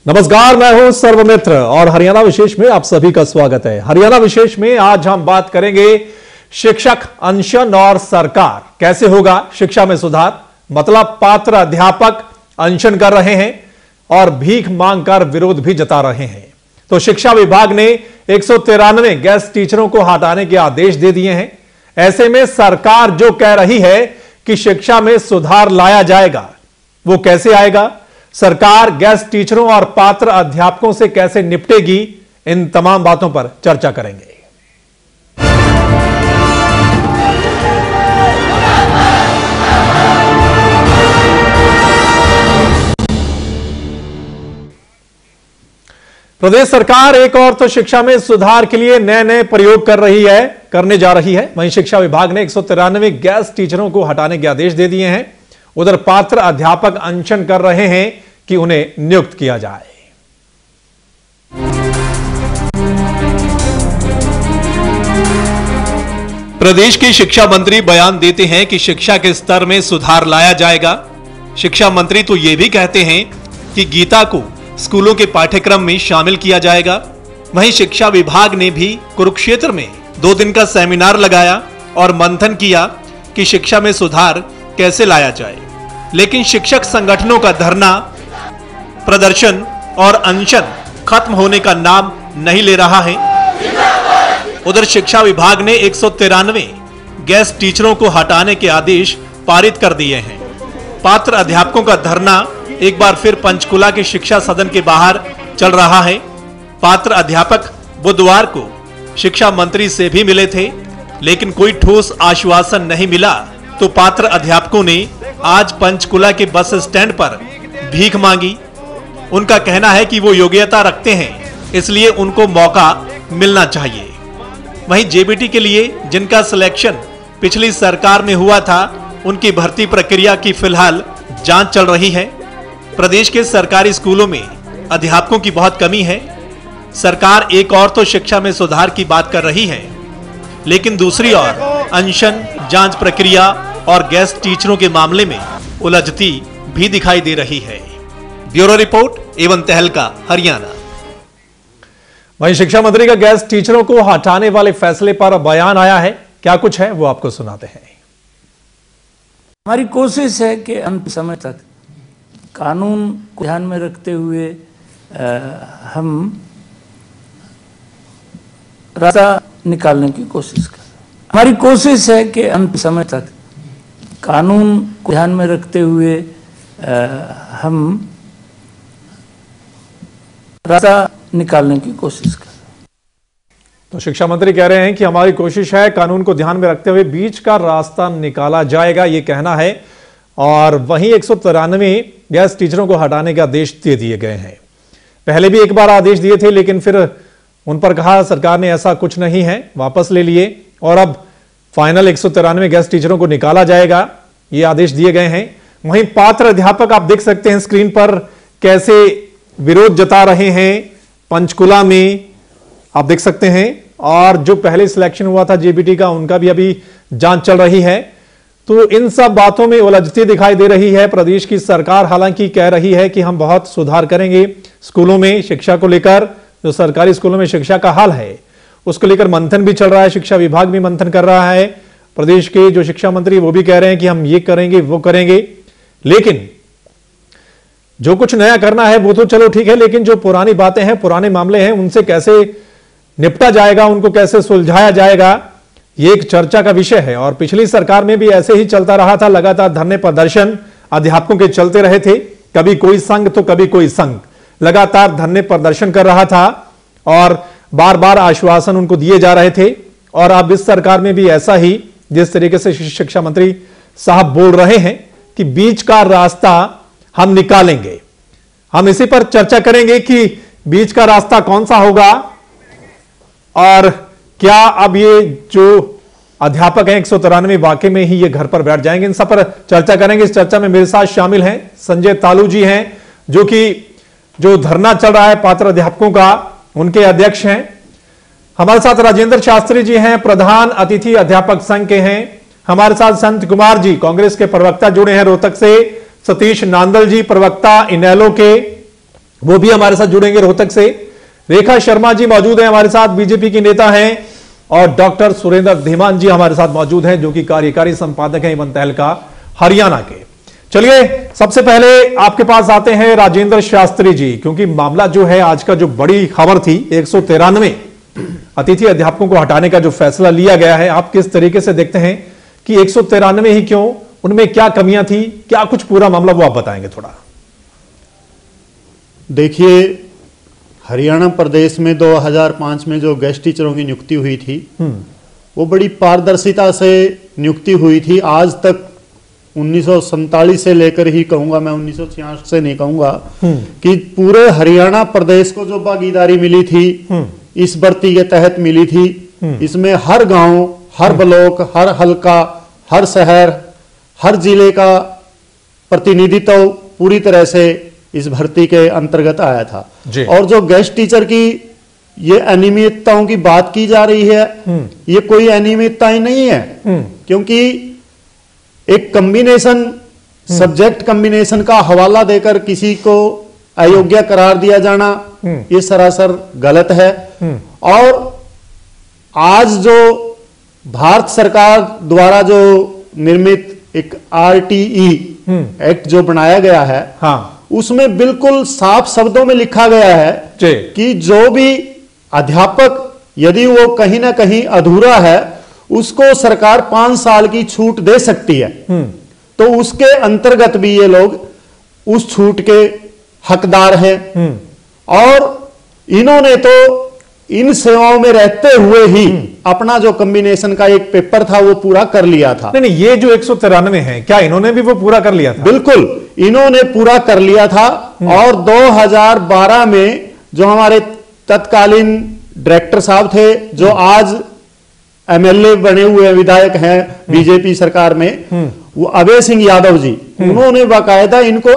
नमस्कार, मैं हूं सर्वमित्र और हरियाणा विशेष में आप सभी का स्वागत है। हरियाणा विशेष में आज हम बात करेंगे शिक्षक अनशन और सरकार कैसे होगा शिक्षा में सुधार। मतलब पात्र अध्यापक अनशन कर रहे हैं और भीख मांगकर विरोध भी जता रहे हैं। तो शिक्षा विभाग ने 193 गेस्ट टीचरों को हटाने के आदेश दे दिए हैं। ऐसे में सरकार जो कह रही है कि शिक्षा में सुधार लाया जाएगा, वो कैसे आएगा? सरकार गेस्ट टीचरों और पात्र अध्यापकों से कैसे निपटेगी? इन तमाम बातों पर चर्चा करेंगे। प्रदेश सरकार एक और तो शिक्षा में सुधार के लिए नए नए प्रयोग करने जा रही है। वहीं शिक्षा विभाग ने 193 गेस्ट टीचरों को हटाने के आदेश दे दिए हैं। उधर पात्र अध्यापक अनशन कर रहे हैं कि उन्हें नियुक्त किया जाए। प्रदेश के शिक्षा मंत्री बयान देते हैं कि शिक्षा के स्तर में सुधार लाया जाएगा। शिक्षा मंत्री तो यह भी कहते हैं कि गीता को स्कूलों के पाठ्यक्रम में शामिल किया जाएगा। वहीं शिक्षा विभाग ने भी कुरुक्षेत्र में 2 दिन का सेमिनार लगाया और मंथन किया कि शिक्षा में सुधार कैसे लाया जाए। लेकिन शिक्षक संगठनों का धरना, प्रदर्शन और अनशन खत्म होने का नाम नहीं ले रहा है। उधर शिक्षा विभाग ने 193 गेस्ट टीचरों को हटाने के आदेश पारित कर दिए हैं। पात्र अध्यापकों का धरना एक बार फिर पंचकुला के शिक्षा सदन के बाहर चल रहा है। पात्र अध्यापक बुधवार को शिक्षा मंत्री से भी मिले थे, लेकिन कोई ठोस आश्वासन नहीं मिला। तो पात्र अध्यापकों ने आज पंचकुला के बस स्टैंड पर भीख मांगी। उनका कहना है कि वो योग्यता रखते हैं, इसलिए उनको मौका मिलना चाहिए। वहीं जेबीटी के लिए जिनका सिलेक्शन पिछली सरकार में हुआ था, उनकी भर्ती प्रक्रिया की फिलहाल जांच चल रही है। प्रदेश के सरकारी स्कूलों में अध्यापकों की बहुत कमी है। सरकार एक और तो शिक्षा में सुधार की बात कर रही है, लेकिन दूसरी ओर अनशन, जांच प्रक्रिया और गेस्ट टीचरों के मामले में उलझती भी दिखाई दे रही है। ब्यूरो रिपोर्ट एवं तहलका, हरियाणा। वहीं शिक्षा मंत्री का गेस्ट टीचरों को हटाने वाले फैसले पर बयान आया है। क्या कुछ है वो आपको सुनाते हैं। हमारी कोशिश है कि अंत समय तक कानून को ध्यान में रखते हुए हम रास्ता निकालने की कोशिश करें। हमारी कोशिश है कि अंत समय तक कानून को ध्यान में रखते हुए हम रास्ता निकालने की कोशिश करें। तो शिक्षा मंत्री कह रहे हैं कि हमारी कोशिश है कानून को ध्यान में रखते हुए बीच का रास्ता निकाला जाएगा, ये कहना है। और वहीं 193 गेस्ट टीचरों को हटाने के आदेश दे दिए गए हैं। पहले भी एक बार आदेश दिए थे, लेकिन फिर उन पर कहा सरकार ने ऐसा कुछ नहीं है, वापस ले लिए और अब फाइनल 193 गेस्ट टीचरों को निकाला जाएगा, ये आदेश दिए गए हैं। वहीं पात्र अध्यापक आप देख सकते हैं स्क्रीन पर कैसे विरोध जता रहे हैं। पंचकुला में आप देख सकते हैं, और जो पहले सिलेक्शन हुआ था जेबीटी का, उनका भी अभी जांच चल रही है। तो इन सब बातों में उलझती दिखाई दे रही है प्रदेश की सरकार। हालांकि कह रही है कि हम बहुत सुधार करेंगे स्कूलों में शिक्षा को लेकर। जो सरकारी स्कूलों में शिक्षा का हाल है उसको लेकर मंथन भी चल रहा है, शिक्षा विभाग भी मंथन कर रहा है। प्रदेश के जो शिक्षा मंत्री वो भी कह रहे हैं कि हम ये करेंगे वो करेंगे, लेकिन जो कुछ नया करना है वो तो चलो ठीक है, लेकिन जो पुरानी बातें हैं, पुराने मामले हैं, उनसे कैसे निपटा जाएगा, उनको कैसे सुलझाया जाएगा, ये एक चर्चा का विषय है। और पिछली सरकार में भी ऐसे ही चलता रहा था। लगातार धरने प्रदर्शन अध्यापकों के चलते रहे थे, कभी कोई संघ तो कभी कोई संघ लगातार धरने प्रदर्शन कर रहा था और बार बार आश्वासन उनको दिए जा रहे थे। और अब इस सरकार में भी ऐसा ही, जिस तरीके से शिक्षा मंत्री साहब बोल रहे हैं कि बीच का रास्ता हम निकालेंगे। हम इसी पर चर्चा करेंगे कि बीच का रास्ता कौन सा होगा और क्या अब ये जो अध्यापक हैं 193 वाकई में ही ये घर पर बैठ जाएंगे। इन सब पर चर्चा करेंगे। इस चर्चा में मेरे साथ शामिल हैं संजय तालू जी हैं, जो कि जो धरना चल रहा है पात्र अध्यापकों का, उनके अध्यक्ष हैं। हमारे साथ राजेंद्र शास्त्री जी हैं, प्रधान अतिथि अध्यापक संघ के हैं। हमारे साथ संत कुमार जी कांग्रेस के प्रवक्ता जुड़े हैं रोहतक से। सतीश नांदल जी प्रवक्ता इनेलो के, वो भी हमारे साथ जुड़ेंगे रोहतक से। रेखा शर्मा जी मौजूद हैं हमारे साथ, बीजेपी की नेता हैं, और डॉक्टर सुरेंद्र धीमान जी हमारे साथ मौजूद हैं, जो कि कार्यकारी संपादक हैं इवन तहलका हरियाणा के। चलिए सबसे पहले आपके पास आते हैं राजेंद्र शास्त्री जी, क्योंकि मामला जो है आज का जो बड़ी खबर थी 193 अतिथि अध्यापकों को हटाने का जो फैसला लिया गया है, आप किस तरीके से देखते हैं कि 193 ही क्यों, उनमें क्या कमियां थी, क्या कुछ पूरा मामला वो आप बताएंगे थोड़ा। देखिए, हरियाणा प्रदेश में 2005 में जो गेस्ट टीचरों की नियुक्ति हुई थी वो बड़ी पारदर्शिता से नियुक्ति हुई थी। आज तक 1947 से लेकर ही कहूंगा मैं, 1966 से नहीं कहूंगा, कि पूरे हरियाणा प्रदेश को जो भागीदारी मिली थी इस भर्ती के तहत मिली थी, इसमें हर गांव, हर ब्लॉक, हर हलका, हर शहर, हर जिले का प्रतिनिधित्व पूरी तरह से इस भर्ती के अंतर्गत आया था। और जो गेस्ट टीचर की ये अनियमितताओं की बात की जा रही है, ये कोई अनियमितताएं नहीं है, क्योंकि एक कॉम्बिनेशन, सब्जेक्ट कॉम्बिनेशन का हवाला देकर किसी को अयोग्य करार दिया जाना ये सरासर गलत है। और आज जो भारत सरकार द्वारा जो निर्मित एक RTE एक्ट जो बनाया गया है, उसमें बिल्कुल साफ शब्दों में लिखा गया है कि जो भी अध्यापक यदि वो कहीं ना कहीं अधूरा है उसको सरकार 5 साल की छूट दे सकती है। तो उसके अंतर्गत भी ये लोग उस छूट के हकदार हैं। और इन्होंने तो इन सेवाओं में रहते हुए ही अपना जो कॉम्बिनेशन का एक पेपर था वो पूरा कर लिया था। नहीं, ये जो 193 है, क्या इन्होंने भी वो पूरा कर लिया था? बिल्कुल, इन्होंने पूरा कर लिया था। और 2012 में जो हमारे तत्कालीन डायरेक्टर साहब थे, जो आज MLA बने हुए विधायक हैं बीजेपी सरकार में, वो अभय सिंह यादव जी, उन्होंने बाकायदा इनको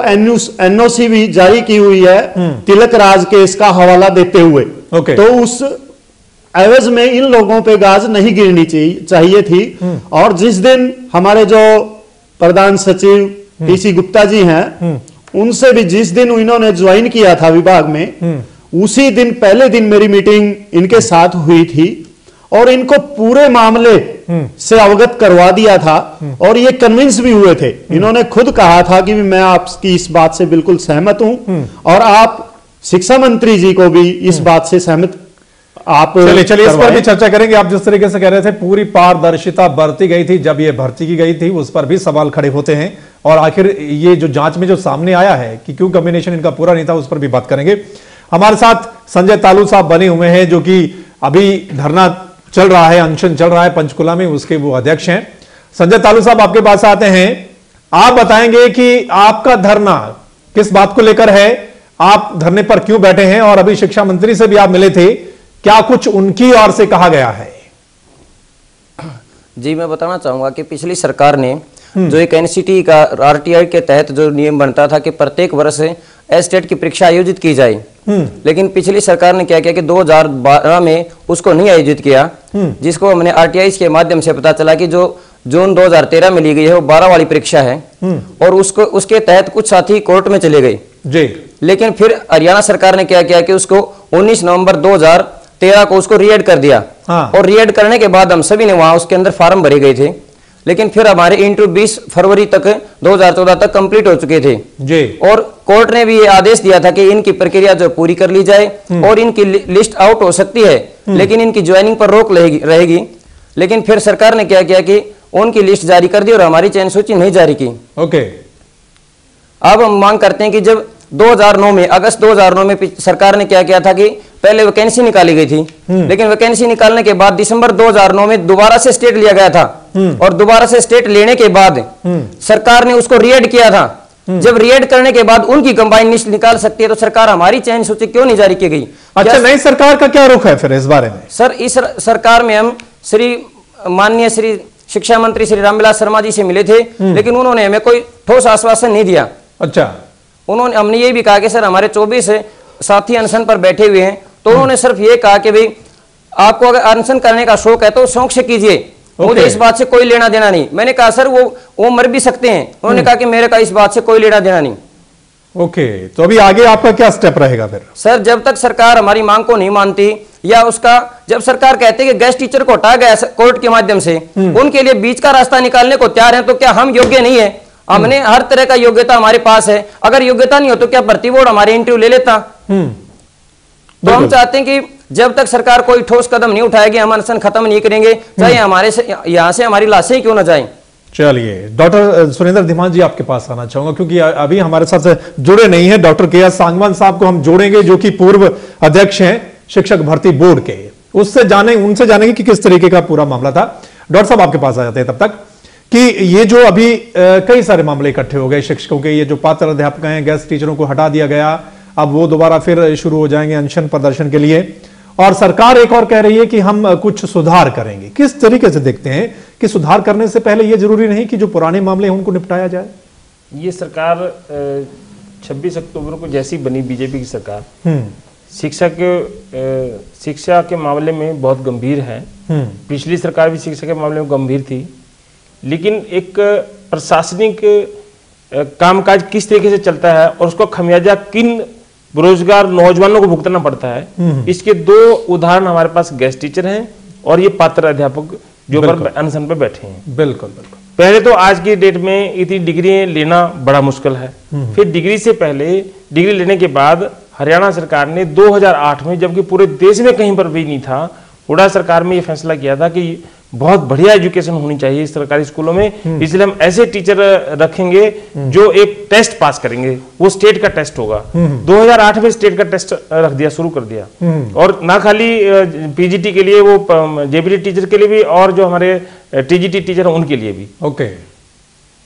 NOC भी जारी की हुई है तिलक राज केस का हवाला देते हुए। तो उस एवज में इन लोगों पे गाज नहीं गिरनी चाहिए थी। और जिस दिन हमारे जो प्रधान सचिव TC गुप्ता जी हैं, उनसे भी जिस दिन इन्होंने ज्वाइन किया था विभाग में, उसी दिन पहले दिन मेरी मीटिंग इनके साथ हुई थी और इनको पूरे मामले से अवगत करवा दिया था। और ये कन्विंस भी हुए थे, इन्होंने खुद कहा था कि मैं आपकी इस बात से बिल्कुल सहमत हूं और आप शिक्षा मंत्री जी को भी इस बात से सहमत आप चलिए इस पर भी चर्चा करेंगे। आप जिस तरीके से कह रहे थे पूरी पारदर्शिता बरती गई थी जब ये भर्ती की गई थी, उस पर भी सवाल खड़े होते हैं। और आखिर ये जो जांच में जो सामने आया है कि क्यों कॉम्बिनेशन इनका पूरा नहीं था, उस पर भी बात करेंगे। हमारे साथ संजय तालू साहब बने हुए हैं, जो कि अभी धरना चल रहा है, अनशन चल रहा है पंचकुला में, उसके वो अध्यक्ष हैं। संजय तालू साहब आपके पास आते हैं, आप बताएंगे कि आपका धरना किस बात को लेकर है, आप धरने पर क्यों बैठे हैं, और अभी शिक्षा मंत्री से भी आप मिले थे, क्या कुछ उनकी ओर से कहा गया है? जी, मैं बताना चाहूंगा कि पिछली सरकार ने जो एक NCT का RTI के तहत जो नियम बनता था कि प्रत्येक वर्ष एस्टेट की परीक्षा आयोजित की जाए, लेकिन पिछली सरकार ने क्या किया कि 2012 में उसको नहीं आयोजित किया, जिसको हमने RTI के माध्यम से पता चला कि जो जून 2013 में ली गई है वो 12 वाली परीक्षा है। और उसको उसके तहत कुछ साथी कोर्ट में चले गए जी। लेकिन फिर हरियाणा सरकार ने क्या किया कि उसको 19 नवंबर 2013 को उसको रीएड कर दिया। और रीएड करने के बाद हम सभी ने वहां उसके अंदर फार्म भरे गए थे, लेकिन फिर हमारे इंटरव्यू 20 फरवरी तक 2014 तक कंप्लीट हो चुके थे जी। और कोर्ट ने भी ये आदेश दिया था कि इनकी प्रक्रिया जो पूरी कर ली जाए और इनकी लिस्ट आउट हो सकती है, लेकिन इनकी ज्वाइनिंग पर रोक रहेगी। लेकिन फिर सरकार ने क्या किया कि उनकी लिस्ट जारी कर दी और हमारी चयन सूची नहीं जारी की। ओके। अब हम मांग करते हैं कि जब 2009 में अगस्त 2009 में सरकार ने क्या किया था कि पहले वैकेंसी निकाली गई थी, लेकिन वैकेंसी निकालने के बाद दिसंबर 2009 में दोबारा से स्टेट लिया गया था और दोबारा से स्टेट लेने के बाद सरकार ने उसको रीएड किया था। जब रीएड करने के बाद उनकी कंबाइंड लिस्ट निकाल सकती है तो सरकार हमारी चयन सूची क्यों नहीं जारी की गई? अच्छा, नई सरकार का क्या रुख है फिर इस बारे में? सर, इस सरकार में हम माननीय श्री शिक्षा मंत्री श्री रामविलास शर्मा जी से मिले थे, लेकिन उन्होंने हमें कोई ठोस आश्वासन नहीं दिया। अच्छा। हमने ये भी कहा कि सर हमारे 24 साथी अनशन पर बैठे हुए हैं, तो उन्होंने सिर्फ ये कहा कि भाई आपको अगर अनशन करने का शौक है तो शौक से कीजिए, मुझे इस बात से कोई लेना देना नहीं। मैंने कहा सर वो मर भी सकते हैं, उन्होंने कहा कि मेरे का इस बात से कोई लेना देना नहीं। ओके, तो अभी आगे आपका क्या स्टेप रहेगा फिर? सर, जब तक सरकार हमारी मांग को नहीं मानती या उसका जब सरकार कहती है कि गेस्ट टीचर को हटाया गया कोर्ट के माध्यम से, उनके लिए बीच का रास्ता निकालने को तैयार है, तो क्या हम योग्य नहीं है? हमने हर तरह का योग्यता हमारे पास है, अगर योग्यता नहीं हो तो क्या भर्ती बोर्ड हमारे इंटरव्यू ले लेता? तो हम चाहते हैं कि जब तक सरकार कोई ठोस कदम नहीं उठाएगी, हम अनशन खत्म नहीं करेंगे, चाहे हमारे से यहाँ से हमारी लाशें क्यों ना जाएं। चलिए, डॉक्टर सुरेंद्र धीमान जी आपके पास आना चाहूंगा, क्योंकि अभी हमारे साथ जुड़े नहीं है। डॉक्टर के एस सांगवान साहब को हम जोड़ेंगे, जो कि पूर्व अध्यक्ष हैं शिक्षक भर्ती बोर्ड के। उनसे जानेंगे कि किस तरीके का पूरा मामला था। डॉक्टर साहब आपके पास आ जाते हैं तब तक कि ये जो अभी कई सारे मामले इकट्ठे हो गए शिक्षकों के, ये जो पात्र अध्यापक हैं, गेस्ट टीचरों को हटा दिया गया, अब वो दोबारा फिर शुरू हो जाएंगे अनशन प्रदर्शन के लिए, और सरकार एक और कह रही है कि हम कुछ सुधार करेंगे। किस तरीके से देखते हैं कि सुधार करने से पहले ये जरूरी नहीं कि जो पुराने मामले हैं उनको निपटाया जाए? ये सरकार 26 अक्टूबर को जैसी बनी बीजेपी की सरकार, शिक्षा के मामले में बहुत गंभीर है। पिछली सरकार भी शिक्षा के मामले में गंभीर थी, लेकिन एक प्रशासनिक कामकाज किस तरीके से चलता है और उसको खमियाजा किन बेरोजगार नौजवानों को भुगतना पड़ता है, इसके दो उदाहरण हमारे पास गेस्ट टीचर हैं और ये पात्र अध्यापक जो पर अनशन पे बैठे हैं। बिल्कुल बिल्कुल। पहले तो आज की डेट में इतनी डिग्री लेना बड़ा मुश्किल है, फिर डिग्री से पहले डिग्री लेने के बाद हरियाणा सरकार ने 2008 में, जबकि पूरे देश में कहीं पर भी नहीं था, हुडा सरकार में ये फैसला किया था कि बहुत बढ़िया एजुकेशन होनी चाहिए सरकारी स्कूलों में, इसलिए हम ऐसे टीचर रखेंगे जो एक टेस्ट पास करेंगे, वो स्टेट का टेस्ट होगा। 2008 में स्टेट का टेस्ट रख दिया, शुरू कर दिया, और ना खाली पीजीटी के लिए, वो जेबीटी टीचर के लिए भी, और जो हमारे टीजीटी टीचर हैं उनके लिए भी। ओके।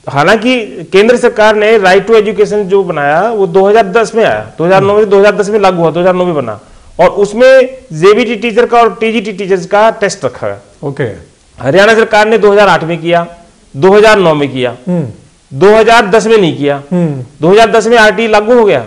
हालांकि केंद्र सरकार ने राइट टू एजुकेशन जो बनाया वो 2010 में आया, 2009 में 2010 में लागू हुआ, 2009 में बना, और उसमें जेबीटी टीचर का और टीजीटी टीचर्स का टेस्ट रखा है। ओके। हरियाणा सरकार ने 2008 में किया, 2009 में किया, 2010 में नहीं किया। 2010 में आरटीई लागू हो गया,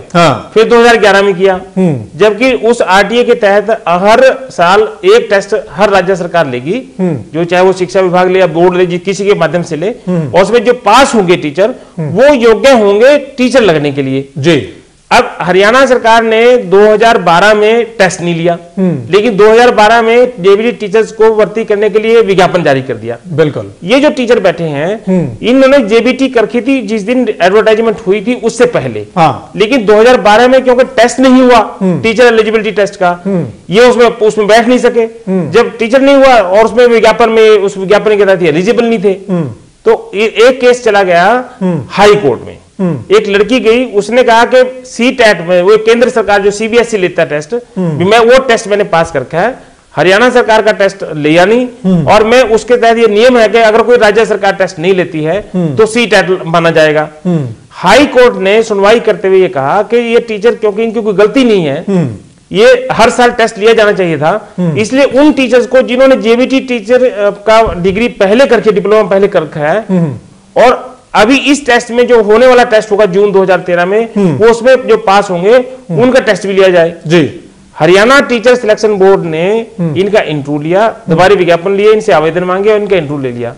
फिर 2011 में किया, जबकि उस आरटीई के तहत हर साल एक टेस्ट हर राज्य सरकार लेगी, जो चाहे वो शिक्षा विभाग ले या बोर्ड ले, किसी के माध्यम से ले, और उसमें जो पास होंगे टीचर वो योग्य होंगे टीचर लगने के लिए। जी। अब हरियाणा सरकार ने 2012 में टेस्ट नहीं लिया, लेकिन 2012 में जेबीटी टीचर्स को भर्ती करने के लिए विज्ञापन जारी कर दिया। बिल्कुल। ये जो टीचर बैठे हैं, इन्होंने जेबीटी कर रखी थी जिस दिन एडवर्टाइजमेंट हुई थी उससे पहले, लेकिन 2012 में क्योंकि टेस्ट नहीं हुआ टीचर एलिजिबिलिटी टेस्ट का, ये उसमें बैठ नहीं सके। जब टीचर नहीं हुआ और उसमें विज्ञापन में, उस विज्ञापन के तहत एलिजिबल नहीं थे, तो एक केस चला गया हाई कोर्ट में। एक लड़की गई, उसने कहा कि सीटेट में, वो केंद्र सरकार जो सीबीएसई लेता है टेस्ट, मैं वो टेस्ट मैंने पास कर रखा है, हरियाणा सरकार का टेस्ट लिया नहीं, और मैं उसके तहत ये नियम है कि अगर कोई राज्य सरकार टेस्ट नहीं लेती है तो सीटेट माना जाएगा। हाई कोर्ट ने सुनवाई करते हुए ये कहा कि ये टीचर, क्योंकि इनकी कोई गलती नहीं है, ये हर साल टेस्ट लिया जाना चाहिए था, इसलिए उन टीचर्स को जिन्होंने जेबीटी टीचर का डिग्री पहले करके, डिप्लोमा पहले कर रखा है, और अभी इस टेस्ट में जो होने वाला टेस्ट होगा जून 2013 में, वो उसमें जो पास होंगे उनका टेस्ट भी लिया जाए। जी। हरियाणा टीचर सिलेक्शन बोर्ड ने इनका इंटरव्यू लिया, दोबारा विज्ञापन लिए, इनसे आवेदन मांगे और इनका इंटरव्यू ले लिया।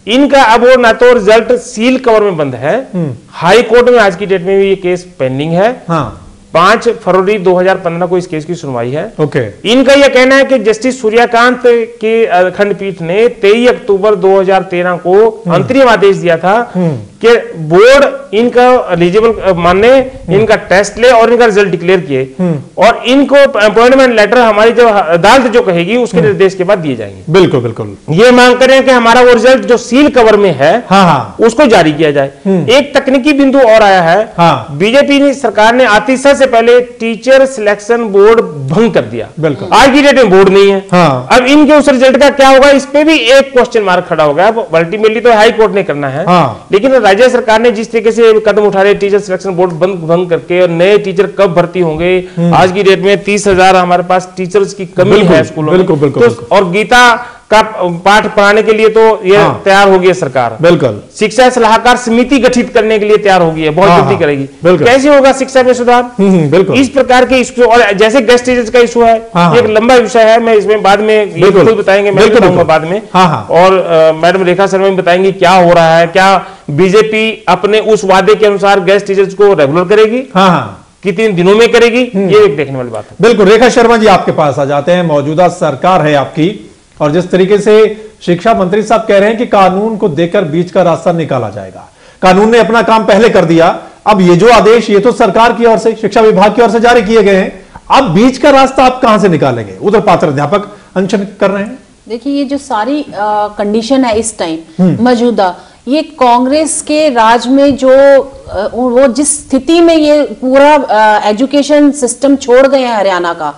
इनका अब वो ना तो रिजल्ट सील कवर में बंद है, हाई कोर्ट में आज की डेट में भी ये केस पेंडिंग है। 5 फरवरी 2015 को इस केस की सुनवाई है। ओके। इनका यह कहना है कि जस्टिस सूर्यकांत की खंडपीठ ने 23 अक्टूबर 2013 को अंतरिम आदेश दिया था कि बोर्ड इनका एलिजिबल माने, इनका टेस्ट ले और इनका रिजल्ट डिक्लेयर किए, और इनको अपॉइंटमेंट लेटर हमारी जो अदालत जो कहेगी उसके निर्देश के बाद दिए जाएंगे। बिल्कुल बिल्कुल। ये मांग करें कि हमारा वो रिजल्ट जो सील कवर में है, उसको जारी किया जाए। एक तकनीकी बिंदु और आया है, बीजेपी सरकार ने आतिशा से पहले टीचर सिलेक्शन बोर्ड भंग कर दिया। बिल्कुल। आज की डेट में बोर्ड नहीं है। अब इनके उस रिजल्ट का क्या होगा, इस पे भी एक क्वेश्चन मार्क खड़ा हो गया। अल्टीमेटली तो हाई कोर्ट ने करना है, लेकिन राज्य सरकार ने जिस तरीके से कदम उठा रहे टीचर सिलेक्शन बोर्ड भंग करके, और नए टीचर कब भर्ती होंगे, आज की डेट में 30,000 हमारे पास टीचर्स की कमी है स्कूलों में। बिल्कुल। और गीता का पाठ पढ़ाने के लिए तो ये तैयार हो गई है सरकार। बिल्कुल। शिक्षा सलाहकार समिति गठित करने के लिए तैयार हो गई है, बहुत जल्दी करेगी। कैसे होगा शिक्षा में सुधार? बिल्कुल। इस प्रकार के इशू, और जैसे गेस्ट टीचर्स का इशू है, एक लंबा विषय है, मैं इसमें बाद में खुद बताएंगे, मैं बताऊंगा बाद में। और मैडम रेखा शर्मा बताएंगे क्या हो रहा है, क्या बीजेपी अपने उस वादे के अनुसार गेस्ट टीचर्स को रेगुलर करेगी, कितने दिनों में करेगी, ये एक देखने वाली बात है। बिल्कुल। रेखा शर्मा जी आपके पास आ जाते हैं। मौजूदा सरकार है आपकी, और जिस तरीके से शिक्षा मंत्री साहब कह रहे हैं कि कानून को देकर बीच का रास्ता निकाला जाएगा, कानून ने अपना काम पहले कर दिया, अब ये जो आदेश ये तो सरकार की ओर से, शिक्षा विभाग की ओर से जारी किए गए हैं, अब बीच का रास्ता आप कहां से निकालेंगे? उधर पात्र अध्यापक अनशन कर रहे हैं। देखिए, ये जो सारी कंडीशन है इस टाइम मौजूदा, ये कांग्रेस के राज में जो वो जिस स्थिति में ये पूरा एजुकेशन सिस्टम छोड़ गए हैं हरियाणा का,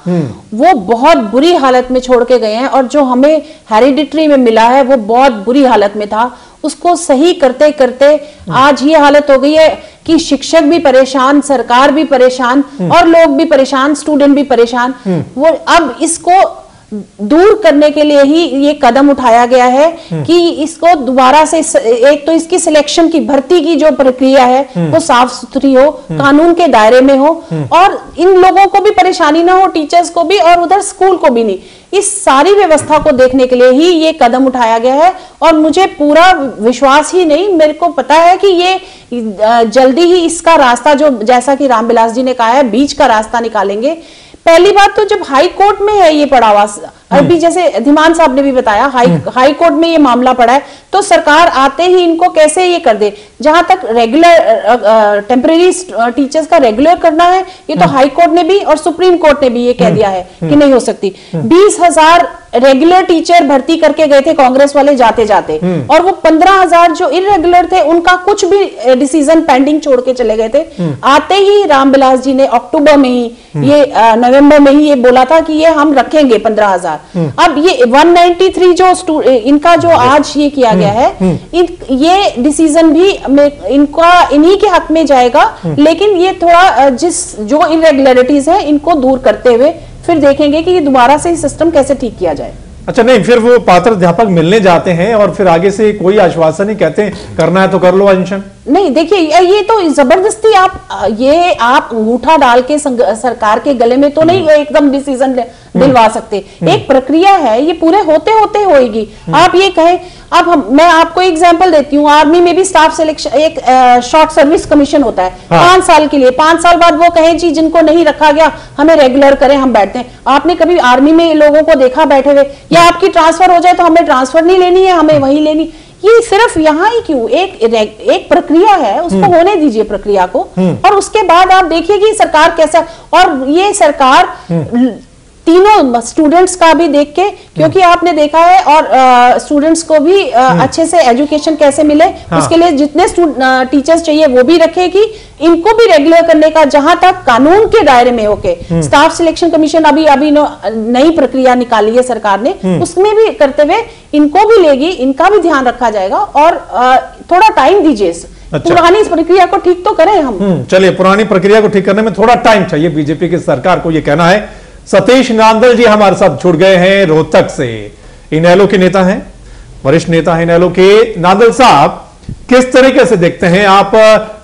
वो बहुत बुरी हालत में छोड़ के गए हैं, और जो हमें हेरिडिटरी में मिला है वो बहुत बुरी हालत में था। उसको सही करते करते आज ये हालत हो गई है कि शिक्षक भी परेशान, सरकार भी परेशान, और लोग भी परेशान, स्टूडेंट भी परेशान। वो अब इसको दूर करने के लिए ही ये कदम उठाया गया है कि इसको दोबारा से, एक तो इसकी सिलेक्शन की, भर्ती की जो प्रक्रिया है वो साफ सुथरी हो, कानून के दायरे में हो, और इन लोगों को भी परेशानी ना हो, टीचर्स को भी और उधर स्कूल को भी नहीं। इस सारी व्यवस्था को देखने के लिए ही ये कदम उठाया गया है, और मुझे पूरा विश्वास ही नहीं, मेरे को पता है कि ये जल्दी ही इसका रास्ता, जो जैसा कि रामविलास जी ने कहा है, बीच का रास्ता निकालेंगे। पहली बात तो जब हाई कोर्ट में है ये पड़ा हुआ, अभी जैसे धीमान साहब ने भी बताया, हाई कोर्ट में ये मामला पड़ा है, तो सरकार आते ही इनको कैसे ये कर दे। जहां तक रेगुलर टेम्परेरी टीचर्स का रेगुलर करना है, ये तो हाई कोर्ट ने भी और सुप्रीम कोर्ट ने भी ये कह दिया है कि नहीं हो सकती। 20,000 रेगुलर टीचर भर्ती करके गए थे कांग्रेस वाले जाते जाते, और वो 15,000 जो इरेगुलर थे उनका कुछ भी डिसीजन पेंडिंग छोड़ के चले गए थे। आते ही रामविलास जी ने अक्टूबर में ही ये नवंबर में ही ये बोला था कि ये हम रखेंगे 15,000। अब ये 193 जो इनका जो आज ये किया गया है, ये डिसीजन भी इन्हीं के हक में जाएगा, लेकिन ये थोड़ा जो इरेगुलरिटीज है इनको दूर करते हुए फिर देखेंगे कि ये दोबारा से सिस्टम कैसे ठीक किया जाए। अच्छा, नहीं, फिर वो पात्र अध्यापक मिलने जाते हैं और फिर आगे से कोई आश्वासन नहीं, कहते हैं करना है तो कर लो अनशन। नहीं, देखिए, ये तो जबरदस्ती आप अंगूठा डाल के सरकार के गले में तो नहीं एकदम डिसीजन दिलवा सकते। एक प्रक्रिया है, ये पूरे होते होते होएगी। आप ये कहें, अब मैं आपको एग्जांपल देती हूँ, आर्मी में भी स्टाफ सिलेक्शन, एक शॉर्ट सर्विस कमीशन होता है 5 साल के लिए। 5 साल बाद वो कहें जी जिनको नहीं रखा गया हमें रेगुलर करें, हम बैठते हैं। आपने कभी आर्मी में लोगों को देखा बैठे हुए, या आपकी ट्रांसफर हो जाए तो हमें ट्रांसफर नहीं लेनी है, हमें वही लेनी। ये सिर्फ यहाँ ही क्यों, एक प्रक्रिया है, उसको होने दीजिए प्रक्रिया को, और उसके बाद आप देखिए कि सरकार कैसा। और ये सरकार तीनों स्टूडेंट्स का भी देख के, क्योंकि आपने देखा है, और स्टूडेंट्स को भी अच्छे से एजुकेशन कैसे मिले, उसके लिए जितने टीचर्स चाहिए वो भी रखेगी, इनको भी रेगुलर करने का, जहां तक कानून के दायरे में होके। स्टाफ सिलेक्शन कमीशन अभी नई प्रक्रिया निकाली है सरकार ने, उसमें भी करते हुए इनको भी लेगी, इनका भी ध्यान रखा जाएगा, और थोड़ा टाइम दीजिए। अच्छा। पुरानी इस प्रक्रिया को ठीक तो करें हम। चलिए, पुरानी प्रक्रिया को ठीक करने में थोड़ा टाइम चाहिए बीजेपी की सरकार को, ये कहना है। सतीश नांदल जी हमारे साथ जुड़ गए हैं रोहतक से, इनेलो के नेता हैं, वरिष्ठ नेता हैं इनेलो के। नांदल साहब, किस तरीके से देखते हैं आप,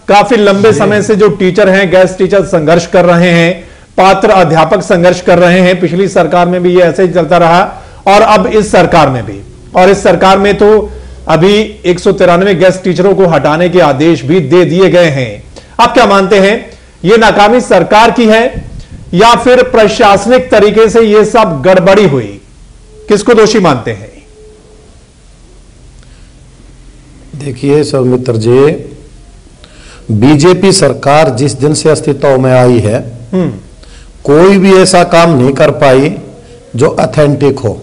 काफी लंबे समय से जो टीचर हैं, गेस्ट टीचर संघर्ष कर रहे हैं, पात्र अध्यापक संघर्ष कर रहे हैं, पिछली सरकार में भी ये ऐसे ही चलता रहा, और अब इस सरकार में भी, और इस सरकार में तो अभी 193 गेस्ट टीचरों को हटाने के आदेश भी दे दिए गए हैं। आप क्या मानते हैं, ये नाकामी सरकार की है या फिर प्रशासनिक तरीके से ये सब गड़बड़ी हुई? किसको दोषी मानते हैं? देखिए सौमित्र जी, बीजेपी सरकार जिस दिन से अस्तित्व में आई है, कोई भी ऐसा काम नहीं कर पाई जो ऑथेंटिक हो,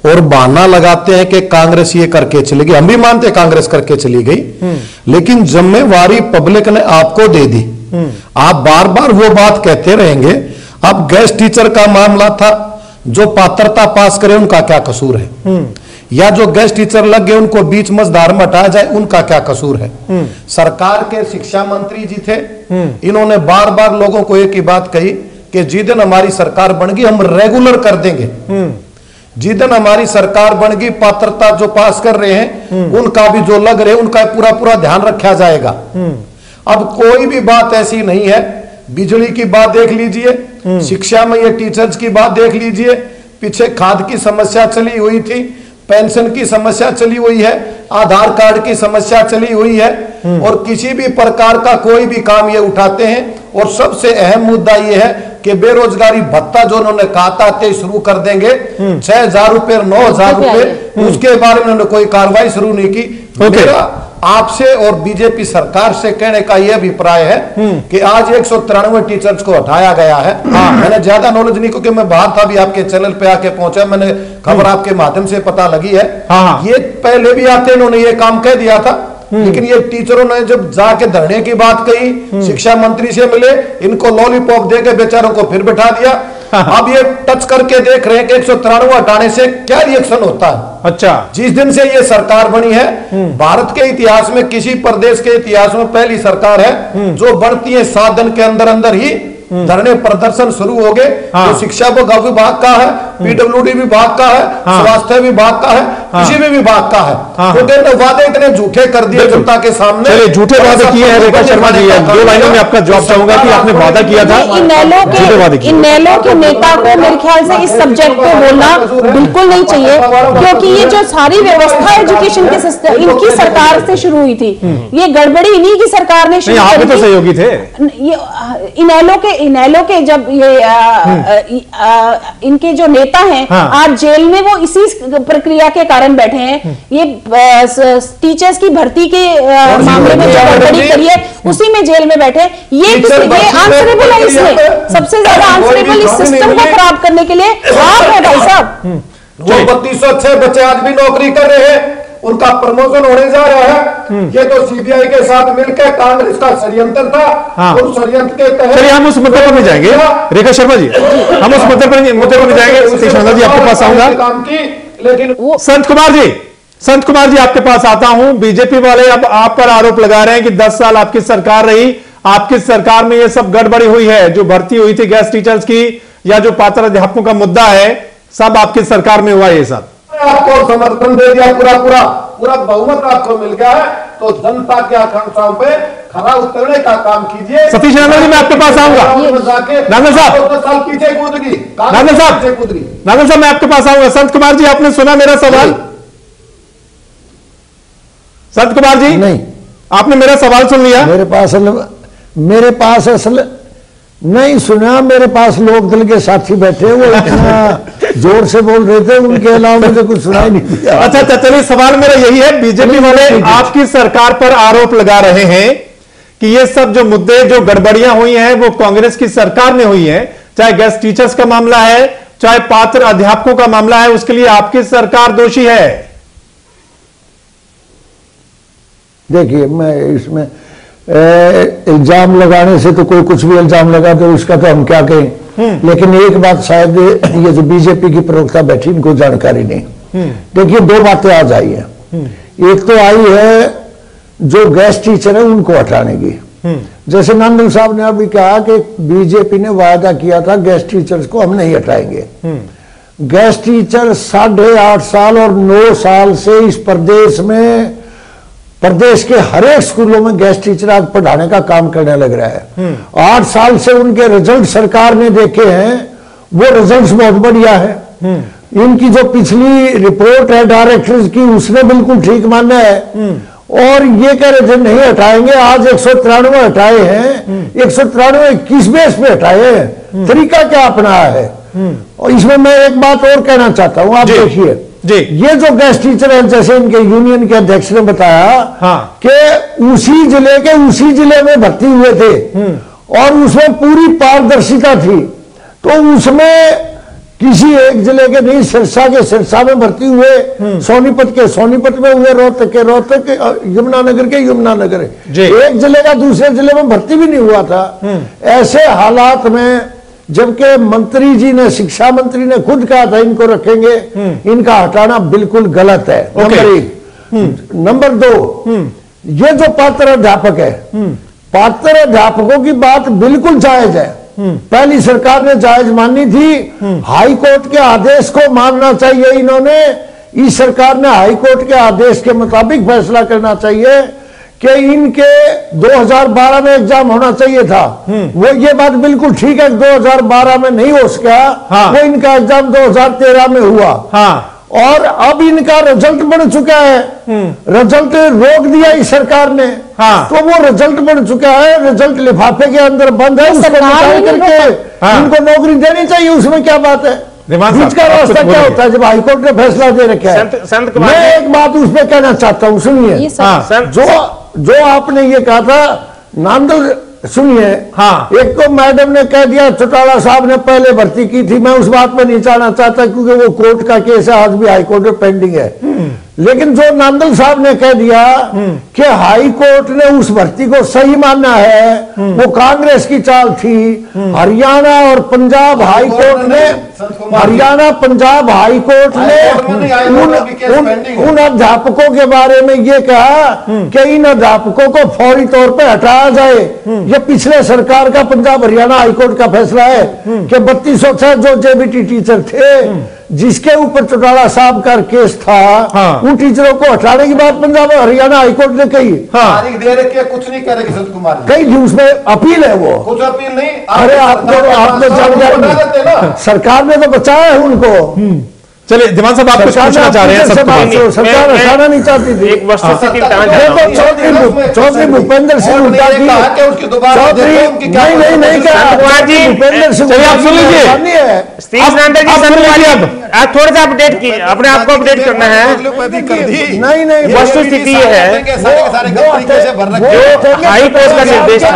और बहाना लगाते हैं कि कांग्रेस ये करके चली गई। हम भी मानते हैं कांग्रेस करके चली गई, लेकिन जिम्मेवारी पब्लिक ने आपको दे दी। आप बार बार वो बात कहते रहेंगे। अब गेस्ट टीचर का मामला था, जो पात्रता पास करे उनका क्या कसूर है, या जो गेस्ट टीचर लग गए उनको बीच मझधार में हटाया जाए उनका क्या कसूर है। सरकार के शिक्षा मंत्री जी थे, इन्होंने बार बार लोगों को एक ही बात कही कि जिस दिन हमारी सरकार बन गई हम रेगुलर कर देंगे। जिस हमारी सरकार बन गई, पात्रता जो पास कर रहे हैं उनका भी जो लग रहे हैं उनका पूरा पूरा ध्यान रखा जाएगा। अब कोई भी बात ऐसी नहीं है, बिजली की बात देख लीजिए, शिक्षा में ये टीचर्स की बात देख लीजिए, पीछे खाद की समस्या चली हुई थी, पेंशन की समस्या चली हुई है, आधार कार्ड की समस्या चली हुई है, और किसी भी प्रकार का कोई भी काम ये उठाते हैं। और सबसे अहम मुद्दा ये है कि बेरोजगारी भत्ता जो उन्होंने कहा था शुरू कर देंगे, 6,000 रुपए 9,000 रुपए, उसके बारे में उन्होंने कोई कार्रवाई शुरू नहीं की। मेरा आपसे और बीजेपी सरकार से कहने का यह अभिप्राय है कि आज 193 टीचर्स को हटाया गया है। मैंने ज्यादा नॉलेज नहीं, क्योंकि मैं बाहर था, भी आपके चैनल पे आके पहुंचा, मैंने खबर आपके माध्यम से पता लगी है। ये पहले भी आते इन्होंने ये काम कह दिया था, लेकिन ये टीचरों ने जब जाके धरने की बात कही, शिक्षा मंत्री से मिले, इनको लॉलीपॉप देके बेचारों को फिर बैठा दिया। अब ये टच करके देख रहे हैं कि 193 हटाने से क्या रिएक्शन होता है। अच्छा, जिस दिन से ये सरकार बनी है, भारत के इतिहास में किसी प्रदेश के इतिहास में पहली सरकार है जो बढ़ती है 7 दिन के अंदर अंदर ही धरने प्रदर्शन शुरू हो गए। जो शिक्षा विभाग का है, पीडब्ल्यूडी विभाग का है, स्वास्थ्य विभाग का है, किसी भी विभाग का है, क्योंकि वादे इतने झूठे कर दिए जनता के सामने। चलिए, झूठे वादे किए हैं रेखा शर्मा जी, 2 लाइनों में आपका जवाब चाहूंगा कि आपने वादा किया था। इनेलो के नेता को मेरे ख्याल से इस सब्जेक्ट पे बोलना बिल्कुल नहीं चाहिए, क्योंकि ये जो सारी व्यवस्था एजुकेशन के सिस्टम इनकी सरकार से शुरू हुई थी, ये गड़बड़ी इन्हीं की सरकार ने शुरू की। तो सहयोगी थे इनेलो के जब ये इनके जो नेता हैं आज जेल में, वो इसी प्रक्रिया के कारण बैठे हैं। ये टीचर्स की भर्ती के मामले में जो गड़बड़ी करी है उसी में जेल में बैठे। ये आंसरेबल है, इसमें सबसे ज्यादा आंसरेबल इस सिस्टम को खराब करने के लिए आप है भाई साहब। जो 3206 बच्चे आज भी नौकरी कर रहे हैं, उनका प्रमोशन होने जा रहा है। ये तो सीबीआई के साथ मिलकर कांग्रेस का षड्यंत्र था, उस षड्यंत्र के तहत। चलिए, हम उस मुद्दे पर नहीं जाएंगे रेखा शर्मा जी, हम उस मुद्दे पर नहीं जाएंगे। सतीश नंदा जी आपके पास आऊंगा, लेकिन संत कुमार जी आपके पास आता हूं। बीजेपी वाले अब आप पर आरोप लगा रहे हैं कि 10 साल आपकी सरकार रही, आपकी सरकार में ये सब गड़बड़ी हुई है, जो भर्ती हुई थी गैस टीचर्स की या जो पात्र अध्यापकों का मुद्दा है, सब आपकी सरकार में हुआ ये सब। आपको समर्थन दे दिया, पूरा बहुमत आपको मिल गया है, तो जनता की आकांक्षाओं पे खरा उतरने का काम कीजिए। सतीश नंदा जी, मैं आपके पास आऊंगा। नांगल साहब, 10 साल पीछे कूद गई। नांगल साहब मैं आपके पास आऊंगा। संत कुमार जी, आपने सुना मेरा सवाल? संत कुमार जी, नहीं, आपने मेरा सवाल सुन लिया? मेरे पास असल नहीं सुना। मेरे पास लोक दल के साथी बैठे, वो इतना जोर से बोल रहे थे, उनके अलावा मुझे कुछ सुनाई नहीं दिया। अच्छा, चलिए, सवाल मेरा यही है, बीजेपी वाले आपकी सरकार पर आरोप लगा रहे हैं कि ये सब जो मुद्दे, जो गड़बड़ियां हुई हैं, वो कांग्रेस की सरकार में हुई हैं। चाहे गैस टीचर्स का मामला है, चाहे पात्र अध्यापकों का मामला है, उसके लिए आपकी सरकार दोषी है। देखिए, मैं इसमें इल्जाम लगाने से तो कोई कुछ भी इल्जाम लगा दे, उसका तो हम क्या कहें। लेकिन एक बात शायद ये जो बीजेपी की प्रवक्ता बैठी, इनको जानकारी नहीं। देखिए, 2 बातें आज आई है। एक तो आई है जो गैस टीचर है उनको हटाने की। जैसे नंदन साहब ने अभी कहा कि बीजेपी ने वायदा किया था गैस टीचर्स को हम नहीं हटाएंगे। गैस टीचर 8.5 साल और 9 साल से इस प्रदेश के हर एक स्कूलों में गैस टीचर आज पढ़ाने का काम करने लग रहा है। 8 साल से उनके रिजल्ट सरकार ने देखे हैं, वो रिजल्ट्स बहुत बढ़िया है। इनकी जो पिछली रिपोर्ट है डायरेक्टर्स की, उसने बिल्कुल ठीक माना है। और ये कह रहे थे नहीं हटाएंगे, आज 193 हटाए हैं। 193 किस बेस पे हटाए हैं, तरीका क्या अपनाया है। और इसमें मैं एक बात और कहना चाहता हूं, आप देखिए, ये जो गैस टीचर है, जैसे इनके यूनियन के अध्यक्ष ने बताया कि उसी जिले में भर्ती हुए थे और उसमें पूरी पारदर्शिता थी, तो उसमें किसी एक जिले के नहीं, सिरसा के सिरसा में भर्ती हुए, सोनीपत के सोनीपत में हुए, रोहतक के रोहतक, यमुनानगर के यमुनानगर, एक जिले का दूसरे जिले में भर्ती भी नहीं हुआ था। ऐसे हालात में जबकि मंत्री जी ने, शिक्षा मंत्री ने खुद कहा था इनको रखेंगे, इनका हटाना बिल्कुल गलत है। नंबर 1। नंबर 2, ये जो पात्र अध्यापक है, पात्र अध्यापकों की बात बिल्कुल जायज है। पहली सरकार ने जायज मानी थी, हाई कोर्ट के आदेश को मानना चाहिए इन्होंने। इस सरकार ने हाई कोर्ट के आदेश के मुताबिक फैसला करना चाहिए कि इनके 2012 में एग्जाम होना चाहिए था। वो ये बात बिल्कुल ठीक है, 2012 में नहीं हो सका। वो इनका एग्जाम 2013 में हुआ। और अब इनका रिजल्ट बन चुका है, रिजल्ट रोक दिया इस सरकार ने। तो वो रिजल्ट बन चुका है, रिजल्ट लिफाफे के अंदर बंद है, उसको निकाल करके इनको नौकरी देनी चाहिए। उसमें क्या बात है? बीच का रास्ता क्या होता है जब हाईकोर्ट ने फैसला दे रखा है? मैं एक बात उस पर कहना चाहता हूँ, सुनिए। जो आपने ये कहा था नांदल, सुनिए। एक तो मैडम ने कह दिया चौटाला साहब ने पहले भर्ती की थी, मैं उस बात पर नहीं जाना चाहता क्योंकि वो कोर्ट का केस है, आज भी हाई कोर्ट में पेंडिंग है। लेकिन जो नांदल साहब ने कह दिया कि हाई कोर्ट ने उस भर्ती को सही माना है, वो कांग्रेस की चाल थी। हरियाणा और पंजाब हाई कोर्ट ने, हरियाणा पंजाब हाई कोर्ट ने उन अध्यापकों के बारे में ये कहा कि इन अध्यापकों को फौरी तौर पर हटाया जाए। ये पिछले सरकार का पंजाब हरियाणा हाई कोर्ट का फैसला है कि 3206 जो जेबीटी टीचर थे जिसके ऊपर चौटाला साहब का केस था, उन टीचरों को हटाने की बात पंजाब हरियाणा हाईकोर्ट ने कही। तारीख दे रखी है, कुछ नहीं करेगी संत कुमार कही थी, उसमें अपील है। वो कुछ अपील नहीं। अरे आपने जानकारी, सरकार ने तो बचाया है उनको। चलिए दीवान साहब, आप कुछ पूछना चाह रहे हैं? सरकार हटाना नहीं चाहती थी। एक वस्तुस्थिति चौधरी भूपेंद्र सिंह हुड्डा की नहीं कहा। भूपेंद्र सिंह, आप सुन लीजिए, आप थोड़ा सा अपडेट की, अपने आप को अपडेट करना है। नहीं, वस्तुस्थिति है जो हाई कोर्ट का निर्देश था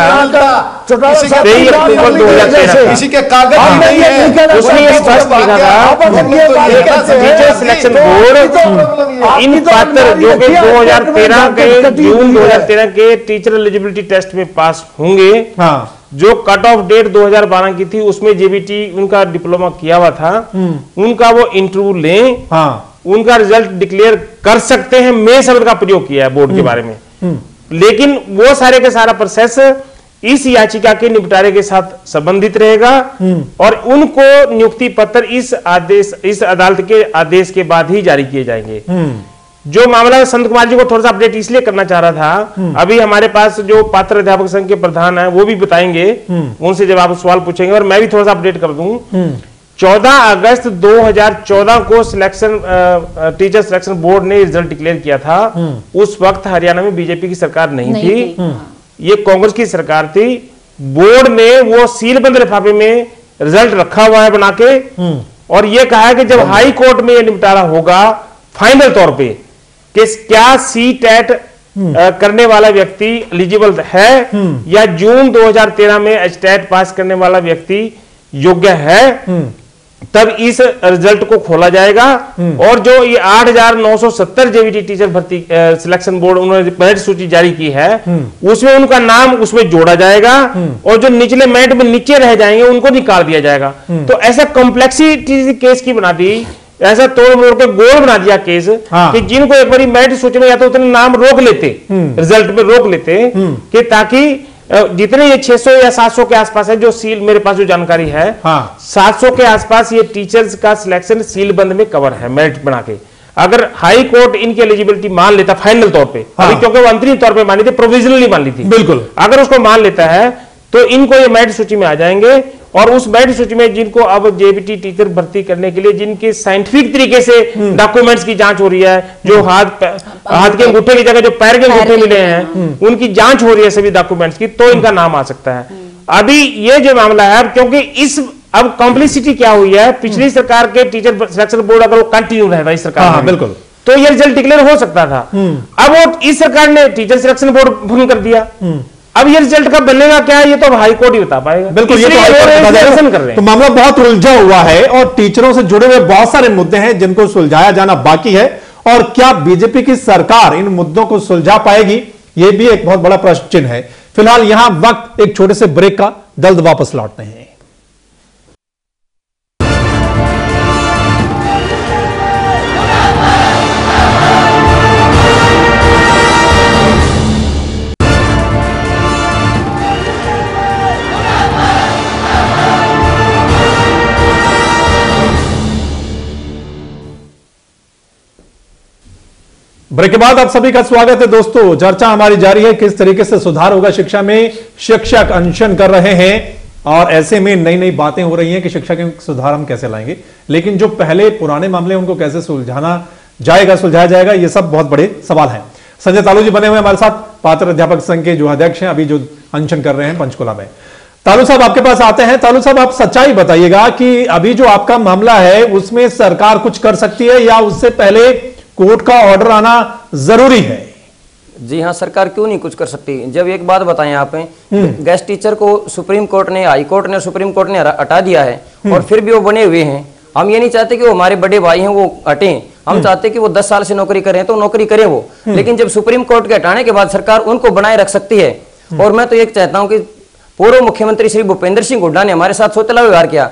23 अक्टूबर 2013, किसी के कागज नहीं है, उसने स्पष्ट लिखा था टीचर सिलेक्शन बोर्ड इन पात्र जो कि 2013 के जून 2013 के टीचर एलिजिबिलिटी टेस्ट में पास होंगे, जो कट ऑफ डेट 2012 की थी उसमें जेबीटी उनका डिप्लोमा किया हुआ था, उनका वो इंटरव्यू लें, उनका रिजल्ट डिक्लेयर कर सकते हैं। मैं शब्द का प्रयोग किया है बोर्ड के बारे में, लेकिन वो सारे का सारा प्रोसेस इस याचिका के निपटारे के साथ संबंधित रहेगा और उनको नियुक्ति पत्र इस अदालत के आदेश के बाद ही जारी किए जाएंगे। जो मामला संत कुमार जी को थोड़ा सा अपडेट इसलिए करना चाह रहा था, अभी हमारे पास जो पात्र अध्यापक संघ के प्रधान है वो भी बताएंगे, उनसे जब आप सवाल पूछेंगे और मैं भी थोड़ा सा अपडेट कर दूं। 14 अगस्त 2014 को सिलेक्शन टीचर सिलेक्शन बोर्ड ने रिजल्ट डिक्लेयर किया था। उस वक्त हरियाणा में बीजेपी की सरकार नहीं थी, ये कांग्रेस की सरकार थी। बोर्ड ने वो सीलबंद लिफाफे में रिजल्ट रखा हुआ है बना के, और ये कहा है कि जब हाई कोर्ट में ये निपटारा होगा फाइनल तौर पे कि क्या सी टेट करने वाला व्यक्ति एलिजिबल है या जून 2013 में एच टेट पास करने वाला व्यक्ति योग्य है, तब इस रिजल्ट को खोला जाएगा। और जो ये 8,970 जेबीटी टीचर भर्ती सिलेक्शन बोर्ड उन्होंने मेरिट सूची जारी की है, उसमें उनका नाम उसमें जोड़ा जाएगा और जो निचले मेरिट में नीचे रह जाएंगे उनको निकाल दिया जाएगा। तो ऐसा कॉम्प्लेक्सिटी केस की बना दी, ऐसा तोड़ मोड़ के गोल बना दिया केस कि जिनको एक बार मेरिट सूची में या तो उतने नाम रोक लेते, रिजल्ट में रोक लेते कि ताकि जितने ये 600 या 700 के आसपास है, जो सील मेरे पास जो जानकारी है 700 के आसपास ये टीचर्स का सिलेक्शन सील बंद में कवर है मेरिट बना के। अगर हाई कोर्ट इनकी एलिजिबिलिटी मान लेता फाइनल तौर पे, अभी क्योंकि वो अंतरिम तौर पे मानी थी, प्रोविजनली मान ली थी, बिल्कुल अगर उसको मान लेता है तो इनको ये मेरिट सूची में आ जाएंगे। और उस मेरिट सूची में जिनको अब जेबीटी टीचर भर्ती करने के लिए जिनके साइंटिफिक तरीके से डॉक्यूमेंट्स की जांच हो रही है, जो हाथ के अंगूठे की जगह जो पैर के अंगूठे मिले हैं उनकी जांच हो रही है सभी डॉक्यूमेंट्स की, तो इनका नाम आ सकता है। अभी ये जो मामला है, क्योंकि इस अब कॉम्प्लिसिटी क्या हुई है, पिछली सरकार के टीचर सिलेक्शन बोर्ड अगर वो कंटिन्यू रहता इस सरकार में, बिल्कुल, तो ये रिजल्ट डिक्लेयर हो सकता था। अब वो इस सरकार ने टीचर सिलेक्शन बोर्ड भंग कर दिया, अब ये रिजल्ट कब बनेगा क्या है ये तो हाई कोर्ट ही बता पाएगा। बिल्कुल, ये तो कर रहे हैं। तो मामला बहुत उलझा हुआ है और टीचरों से जुड़े हुए बहुत सारे मुद्दे हैं जिनको सुलझाया जाना बाकी है, और क्या बीजेपी की सरकार इन मुद्दों को सुलझा पाएगी, ये भी एक बहुत बड़ा प्रश्न चिन्ह है। फिलहाल यहां वक्त एक छोटे से ब्रेक का, जल्द वापस लौटते हैं। ब्रेक के बाद आप सभी का स्वागत है दोस्तों। चर्चा हमारी जारी है, किस तरीके से सुधार होगा शिक्षा में। शिक्षक अनशन कर रहे हैं और ऐसे में नई नई बातें हो रही हैं कि शिक्षा के सुधार हम कैसे लाएंगे, लेकिन जो पहले पुराने मामले उनको कैसे सुलझाया जाएगा, ये सब बहुत बड़े सवाल हैं। संजय तालू जी बने हुए हमारे साथ, पात्र अध्यापक संघ के जो अध्यक्ष हैं, अभी जो अनशन कर रहे हैं पंचकुला में। तालू साहब आपके पास आते हैं। तालू साहब, आप सच्चाई बताइएगा कि अभी जो आपका मामला है उसमें सरकार कुछ कर सकती है या उससे पहले कोर्ट का ऑर्डर आना जरूरी है? जी हाँ, सरकार क्यों नहीं कुछ कर सकती। जब एक बात बताएं आप, गेस्ट टीचर को सुप्रीम कोर्ट ने, हाई कोर्ट ने, सुप्रीम कोर्ट ने हटा दिया है और फिर भी वो बने हुए हैं। हम ये नहीं चाहते कि वो हमारे बड़े भाई हैं वो हटें, हम चाहते कि वो 10 साल से नौकरी करें तो नौकरी करें वो, लेकिन जब सुप्रीम कोर्ट के हटाने के बाद सरकार उनको बनाए रख सकती है। और मैं तो ये चाहता हूँ कि पूर्व मुख्यमंत्री श्री भूपेंद्र सिंह हुड्डा ने हमारे साथ सोतेला व्यवहार किया।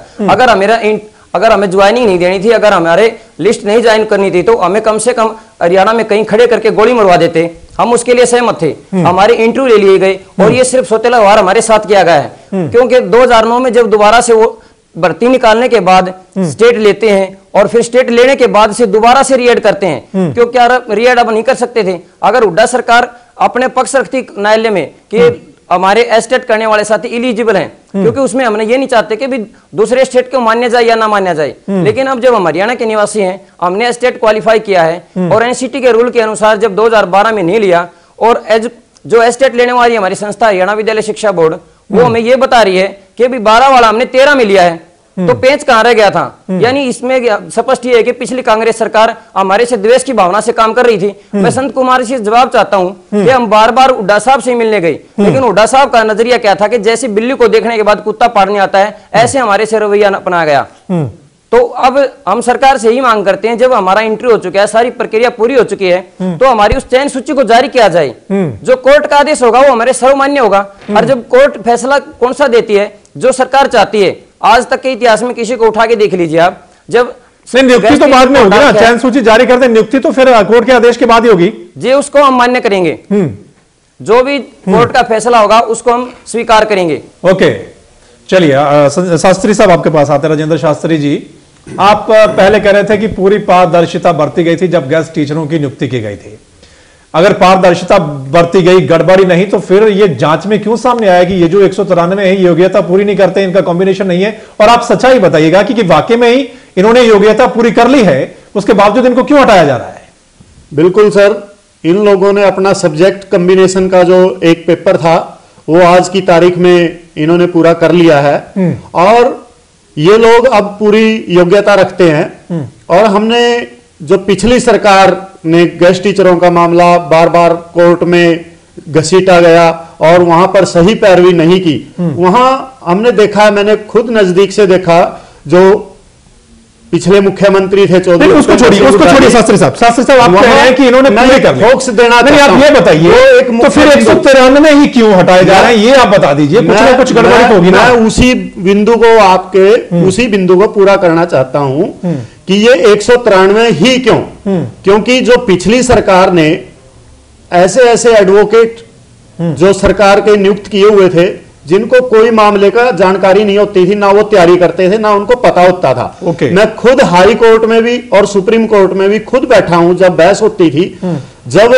अगर हमें ज्वाइनिंग नहीं देनी थी, अगर हमारे लिस्ट नहीं ज्वाइन करनी थी, तो हमें कम से कम हरियाणा में कहीं खड़े करके गोली मरवा देते। हम उसके लिए सहमत थे, हमारे इंटरव्यू ले लिए गए और ये सिर्फ सोतेला व्यवहार हमारे साथ किया गया है। क्योंकि 2009 में जब दोबारा से वो भर्ती निकालने के बाद स्टेट लेते हैं और फिर स्टेट लेने के बाद से दोबारा से रीएड करते हैं, क्योंकि रीएड अब नहीं कर सकते थे। अगर हुड्डा सरकार अपने पक्ष रखती न्यायालय में कि हमारे एस्टेट करने वाले साथी इलिजिबल हैं, क्योंकि उसमें हमने ये नहीं चाहते कि भी दूसरे स्टेट को मान्य जाए या ना मान्य जाए, लेकिन अब जब हम हरियाणा के निवासी हैं, हमने एस्टेट क्वालिफाई किया है और एनसीटी के रूल के अनुसार जब 2012 में नहीं लिया, और जो एस्टेट लेने वाली हमारी संस्था हरियाणा विद्यालय शिक्षा बोर्ड, वो हमें ये बता रही है कि भी 12 वाला हमने 13 में लिया है, तो पेंच कहां रह गया था। यानी इसमें स्पष्ट ये है कि पिछली कांग्रेस सरकार हमारे से द्वेष की भावना से काम कर रही थी। मैं संत कुमार से जवाब चाहता हूं कि हम बार बार हुड्डा साहब से मिलने गए, लेकिन हुड्डा साहब का नजरिया क्या था कि जैसे बिल्ली को देखने के बाद कुत्ता पाड़ने आता है, ऐसे हमारे से रवैया अपना गया। तो अब हम सरकार से ही मांग करते हैं, जब हमारा इंटरव्यू हो चुका है, सारी प्रक्रिया पूरी हो चुकी है, तो हमारी उस चयन सूची को जारी किया जाए। जो कोर्ट का आदेश होगा वो हमारे सर्वमान्य होगा। और जब कोर्ट फैसला कौन सा देती है, जो सरकार चाहती है। आज तक के इतिहास में किसी को उठा के देख लीजिए आप, जब नियुक्ति तो बाद में होगी ना, चयन सूची जारी करते, नियुक्ति तो फिर कोर्ट के आदेश के बाद ही होगी जी, उसको हम मान्य करेंगे। जो भी कोर्ट का फैसला होगा उसको हम स्वीकार करेंगे। ओके, चलिए शास्त्री साहब आपके पास आते। राजेंद्र शास्त्री जी, आप पहले कह रहे थे कि पूरी पारदर्शिता बरती गई थी जब गेस्ट टीचरों की नियुक्ति की गई थी। अगर पारदर्शिता बरती गई, गड़बड़ी नहीं, तो फिर ये जांच में क्यों सामने आया कि ये जो 193 है योग्यता पूरी नहीं करते, इनका कॉम्बिनेशन नहीं है? और आप सच्चाई बताइएगा कि वाकई में ही इन्होंने योग्यता पूरी कर ली है, उसके बावजूद इनको क्यों हटाया जा रहा है? बिल्कुल सर, इन लोगों ने अपना सब्जेक्ट कॉम्बिनेशन का जो एक पेपर था वो आज की तारीख में इन्होंने पूरा कर लिया है और ये लोग अब पूरी योग्यता रखते हैं। और हमने जो पिछली सरकार ने गेस्ट टीचरों का मामला बार बार कोर्ट में घसीटा गया और वहां पर सही पैरवी नहीं की, वहां हमने देखा, मैंने खुद नजदीक से देखा, जो पिछले मुख्यमंत्री थे चौधरी, उसको छोड़िए शास्त्री साहब आप कह रहे हैं कि इन्होंने पूरे कर लिया। फोक्स देना नहीं, आप ये बताइए तो फिर 193 ही क्यों हटाए जा रहे हैं, ये आप बता दीजिए। कुछ ना कुछ गड़बड़ी तो होगी ना। मैं उसी बिंदु को पूरा करना चाहता हूं कि ये 193 ही क्यों, क्योंकि जो पिछली सरकार ने ऐसे ऐसे एडवोकेट जो सरकार के नियुक्त किए हुए थे, जिनको कोई मामले का जानकारी नहीं होती थी, ना वो तैयारी करते थे, ना उनको पता होता था। मैं खुद हाई कोर्ट में भी और सुप्रीम कोर्ट में भी खुद बैठा हूं जब बहस होती थी, जब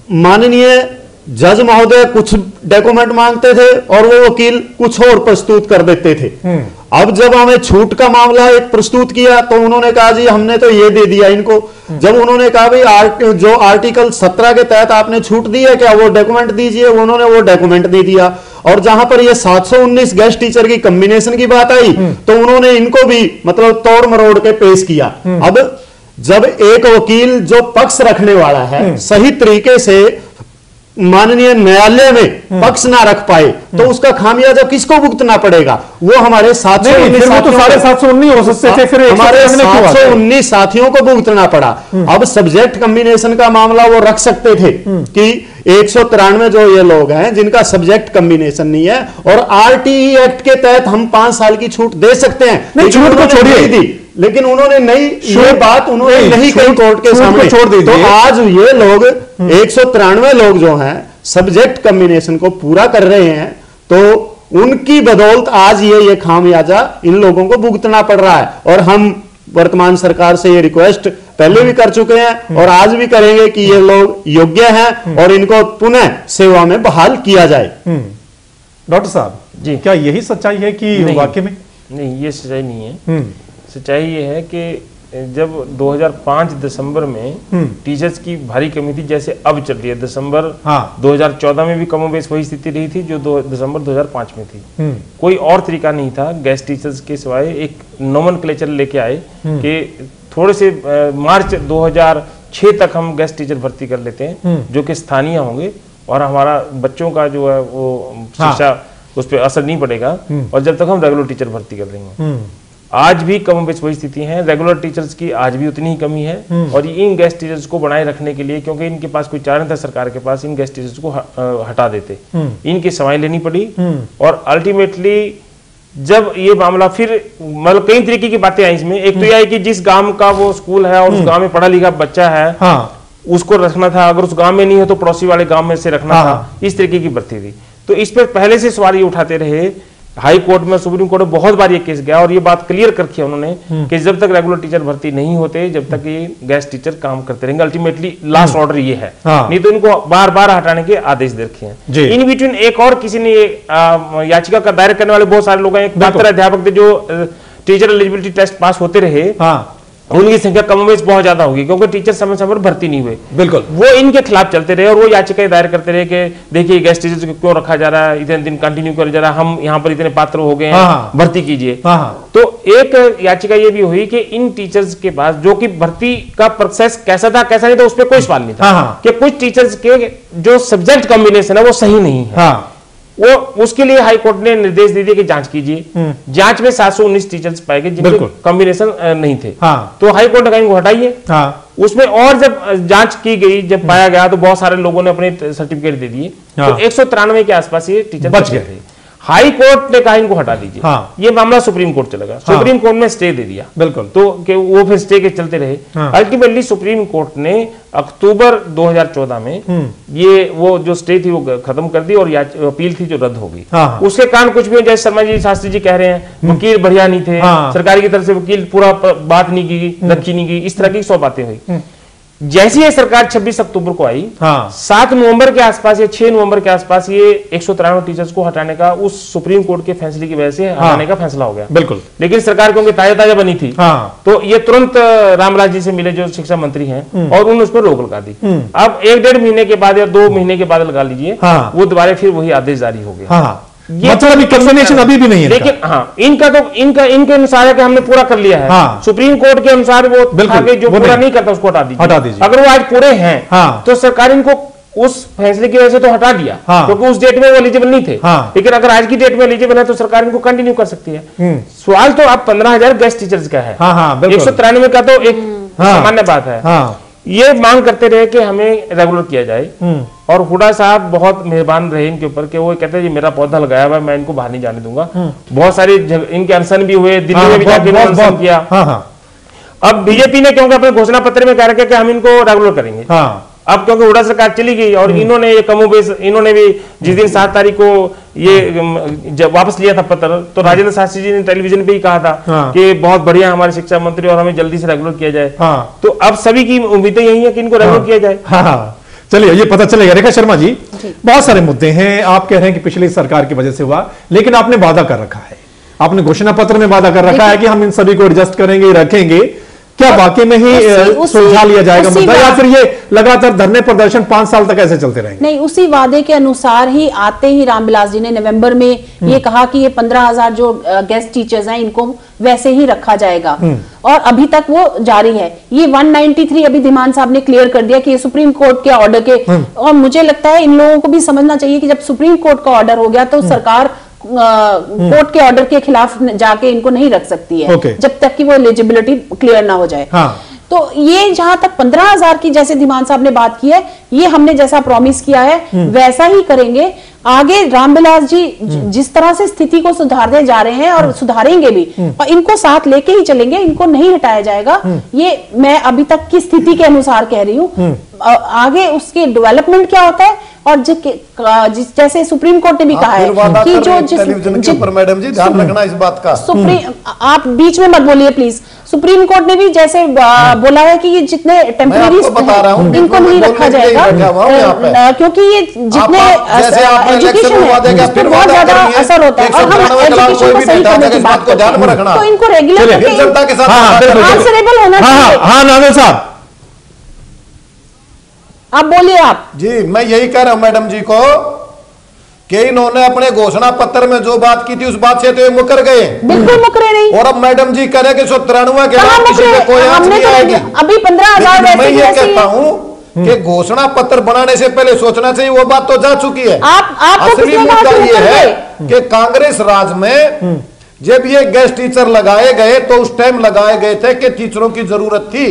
माननीय जज महोदय कुछ डॉक्यूमेंट मांगते थे और वो वकील कुछ और प्रस्तुत कर देते थे। अब जब हमें छूट का मामला एक प्रस्तुत किया तो उन्होंने कहा जी हमने तो ये दे दिया इनको। जब उन्होंने कहा भाई जो आर्टिकल 17 के तहत आपने छूट दी है क्या, वो डॉक्यूमेंट दीजिए, उन्होंने वो डॉक्यूमेंट दे दिया। और जहां पर ये 719 गेस्ट टीचर की कॉम्बिनेशन की बात आई तो उन्होंने इनको भी मतलब तोड़ मरोड़ के पेश किया। अब जब एक वकील जो पक्ष रखने वाला है सही तरीके से माननीय न्यायालय में पक्ष ना रख पाए तो उसका खामियाजा किसको भुगतना पड़ेगा? वो हमारे 719 हो सकते थे, फिर हमारे 719 साथियों को भुगतना पड़ा। अब सब्जेक्ट कॉम्बिनेशन का मामला वो रख सकते थे कि 193 जो ये लोग हैं जिनका सब्जेक्ट कॉम्बिनेशन नहीं है, और आरटीई एक्ट के तहत हम 5 साल की छूट दे सकते हैं। छूट को छोड़िए, लेकिन उन्होंने ये बात उन्होंने नहीं कही कोर्ट के सामने, छोड़ दी। तो आज ये लोग 193 लोग जो हैं सब्जेक्ट कॉम्बिनेशन को पूरा कर रहे हैं, तो उनकी बदौलत आज ये खामियाजा इन लोगों को भुगतना पड़ रहा है। और हम वर्तमान सरकार से ये रिक्वेस्ट पहले भी कर चुके हैं और आज भी करेंगे कि ये लोग योग्य हैं और इनको पुनः सेवा में बहाल किया जाए। डॉक्टर साहब जी, क्या यही सच्चाई है कि वाकई में? नहीं, ये सच्चाई नहीं है। सच्चाई ये है कि जब 2005 दिसंबर में टीचर्स की भारी कमी थी, जैसे अब चल रही है, दिसंबर 2014 में भी कमोबेश वही स्थिति रही थी जो दिसंबर 2005 में थी। कोई और तरीका नहीं था गेस्ट टीचर्स के सिवाय एक नोमेनक्लेचर लेके आए कि थोड़े से मार्च 2006 तक हम गेस्ट टीचर भर्ती कर लेते हैं जो कि स्थानीय होंगे और हमारा बच्चों का जो है वो शिक्षा उस पर असर नहीं पड़ेगा, और जब तक हम रेगुलर टीचर भर्ती कर देंगे। आज भी कम बेच वही स्थिति है, रेगुलर टीचर्स की आज भी उतनी ही कमी है, और इन गेस्ट टीचर्स को बनाए रखने के लिए, क्योंकि इनके पास कोई चारा नहीं था सरकार के पास, इन गेस्ट टीचर्स को हटा देते, इनकी सेवाएं लेनी पड़ी, और अल्टीमेटली जब ये मामला फिर मतलब कई तरीके की बातें आई इसमें। एक तो यह है कि जिस गांव का वो स्कूल है और उस गांव में पढ़ा लिखा बच्चा है उसको रखना था, अगर उस गांव में नहीं है तो पड़ोसी वाले गांव में से रखना था, इस तरीके की भर्ती थी। तो इस पर पहले से सवाल ये उठाते रहे, हाई कोर्ट में, सुप्रीम कोर्ट में बहुत बार ये केस गया और ये बात क्लियर कर रखी है उन्होंने कि जब तक रेगुलर टीचर भर्ती नहीं होते, जब तक ये गेस्ट टीचर काम करते रहेंगे। अल्टीमेटली लास्ट ऑर्डर ये है, नहीं तो इनको बार बार हटाने के आदेश दे रखे हैं। इन बिटवीन एक और किसी ने याचिका का दायर करने वाले बहुत सारे लोग हैं, एक मात्र अध्यापक थे जो टीचर एलिजिबिलिटी टेस्ट पास होते रहे, उनकी संख्या कमोबेश बहुत ज्यादा होगी क्योंकि टीचर समय समय पर भर्ती नहीं हुए। बिल्कुल, वो इनके खिलाफ चलते रहे और वो याचिकाएं दायर करते रहे कि देखिए गेस्ट टीचर्स को क्यों रखा जा रहा है, इतने दिन कंटिन्यू कर जा रहा है, हम यहाँ पर इतने पात्र हो गए हैं, भर्ती कीजिए। तो एक याचिका ये भी हुई कि इन टीचर्स के पास जो कि भर्ती का प्रोसेस कैसा था कैसा नहीं था उस पर कोई सवाल नहीं था, कि कुछ टीचर्स के जो सब्जेक्ट कॉम्बिनेशन है वो सही नहीं है, वो उसके लिए हाई कोर्ट ने निर्देश दे दिए कि जांच कीजिए। जांच में 719 टीचर्स पाए गए जिनके कॉम्बिनेशन नहीं थे, तो हाई कोर्ट ने कहा इनको हटाइए। उसमें और जब जांच की गई, जब पाया गया तो बहुत सारे लोगों ने अपने सर्टिफिकेट दे दिए, तो 193 के आसपास ये टीचर बच गए थे। हाई कोर्ट ने कहा इनको हटा दीजिए। ये मामला सुप्रीम कोर्ट चला गया, सुप्रीम कोर्ट ने स्टे दे दिया। बिल्कुल, तो कि वो फिर स्टे के चलते रहे। अल्टीमेटली सुप्रीम कोर्ट ने अक्टूबर 2014 में ये वो जो स्टे थी वो खत्म कर दी और अपील थी जो रद्द हो गई। उसके कारण कुछ भी, जैसे शर्मा जी शास्त्री जी कह रहे हैं वकील बढ़िया नहीं थे, सरकार की तरफ से वकील पूरा बात नहीं की, रखी नहीं की, इस तरह की 100 बातें हुई। जैसी ये सरकार 26 अक्टूबर को आई, 7 नवंबर के आसपास या 6 नवंबर के आसपास ये 193 टीचर्स को हटाने का उस सुप्रीम कोर्ट के फैसले की वजह से हटाने का फैसला हो गया। बिल्कुल, लेकिन सरकार क्योंकि ताजा बनी थी, तो ये तुरंत रामलाल जी से मिले जो शिक्षा मंत्री हैं और उन्होंने उस पर रोक लगा दी। अब 1-1.5 महीने के बाद या 2 महीने के बाद लगा लीजिए, वो दोबारा फिर वही आदेश जारी हो गया। ये मतलब कॉम्बिनेशन अभी भी नहीं है, लेकिन इनके अनुसार है कि हमने पूरा कर लिया है। सुप्रीम कोर्ट के अनुसार वो जो पूरा नहीं करता उसको हटा दीजिए। अगर वो आज पूरे हैं तो सरकार इनको उस फैसले की वजह से तो हटा दिया क्योंकि उस डेट में वो एलिजिबल नहीं थे, लेकिन अगर आज की डेट में एलिजिबल है तो सरकार इनको कंटिन्यू कर सकती है। सवाल तो अब 15,000 गेस्ट टीचर्स का है, 193 का तो एक सामान्य बात है। ये मांग करते रहे कि हमें रेगुलर किया जाए, और हुडा साहब बहुत मेहरबान रहे इनके ऊपर कि वो कहते हैं मेरा पौधा लगाया हुआ है, मैं इनको बाहर नहीं जाने दूंगा। बहुत सारे इनके अनशन भी हुए, दिल्ली में भी जाके अनशन किया। अब बीजेपी ने क्योंकि अपने घोषणा पत्र में कह रखा कि हम इनको रेगुलर करेंगे, अब क्योंकि हुडा सरकार चली गई और इन्होंने ये कमोबेश, इन्होंने भी जिस दिन 7 तारीख को ये जब वापस लिया था पत्र, तो राजेंद्र शास्त्री जी ने टेलीविजन पे ही कहा था कि बहुत बढ़िया हमारे शिक्षा मंत्री और हमें जल्दी से रेगुलर किया जाए। तो अब सभी की उम्मीदें यही है कि इनको रेगुलर किया जाए। चलिए, ये पता चलेगा। रेखा शर्मा जी, बहुत सारे मुद्दे हैं, आप कह रहे हैं कि पिछली सरकार की वजह से हुआ, लेकिन आपने वादा कर रखा है, आपने घोषणा पत्र में वादा कर रखा है कि हम इन सभी को एडजस्ट करेंगे, रखेंगे। क्या वाकई में ही सुलझा लिया जाएगा मुद्दा, या फिर ये लगातार धरने प्रदर्शन 5 साल तक ऐसे चलते रहेंगे? नहीं, उसी वादे के अनुसार ही आते ही रामविलास जी ने नवंबर में ये कहा कि ये 15,000 जो गेस्ट टीचर्स हैं इनको वैसे ही रखा जाएगा, और अभी तक वो जारी है। ये 193 अभी धीमान साहब ने क्लियर कर दिया कि ये सुप्रीम कोर्ट के ऑर्डर के, और मुझे लगता है इन लोगों को भी समझना चाहिए कि जब सुप्रीम कोर्ट का ऑर्डर हो गया तो सरकार कोर्ट के ऑर्डर के खिलाफ जाके इनको नहीं रख सकती है, जब तक कि वो एलिजिबिलिटी क्लियर ना हो जाए। तो ये जहां तक 15,000 की जैसे धीमान साहब ने बात की है, ये हमने जैसा प्रॉमिस किया है वैसा ही करेंगे। आगे रामविलास जी जिस तरह से स्थिति को सुधारने जा रहे हैं और सुधारेंगे भी, और इनको साथ लेके ही चलेंगे, इनको नहीं हटाया जाएगा। ये मैं अभी तक की स्थिति के अनुसार कह रही हूँ। आगे उसके डेवलपमेंट क्या होता है, और जैसे सुप्रीम कोर्ट ने भी कहा है कि जो टेलीविजन के ऊपर मैडम जी ध्यान रखना इस बात का। सुप्रीम, आप बीच में मत बोलिए प्लीज। सुप्रीम कोर्ट ने भी जैसे बोला है कि ये जितने टेम्परेरी इनको नहीं रखा जाएगा, क्योंकि ये जितने एजुकेशन है उस पर बहुत ज्यादा असर होता है, और हम एजुकेशन को सही करने की बात करते हैं, तो इनको रेगुलर आंसरेबल होना चाहिए। हाँ नादिर साहब, आप बोलिए। आप जी, मैं यही कह रहा हूं मैडम जी को कि इन्होंने अपने घोषणा पत्र में जो बात की थी उस बात से तो ये मुकर गए, बिल्कुल मुकरे नहीं। और अब मैडम जी कह रहे कि 193 के बाद किसी पे कोई आंच नहीं आएगी। अभी 15,000 मैं ये कहता हूं कि घोषणा पत्र बनाने से पहले सोचना चाहिए, वो बात तो जा चुकी है। असली मुद्दा ये है कि कांग्रेस राज में जब ये गेस्ट टीचर लगाए गए तो उस टाइम लगाए गए थे कि टीचरों की जरूरत थी,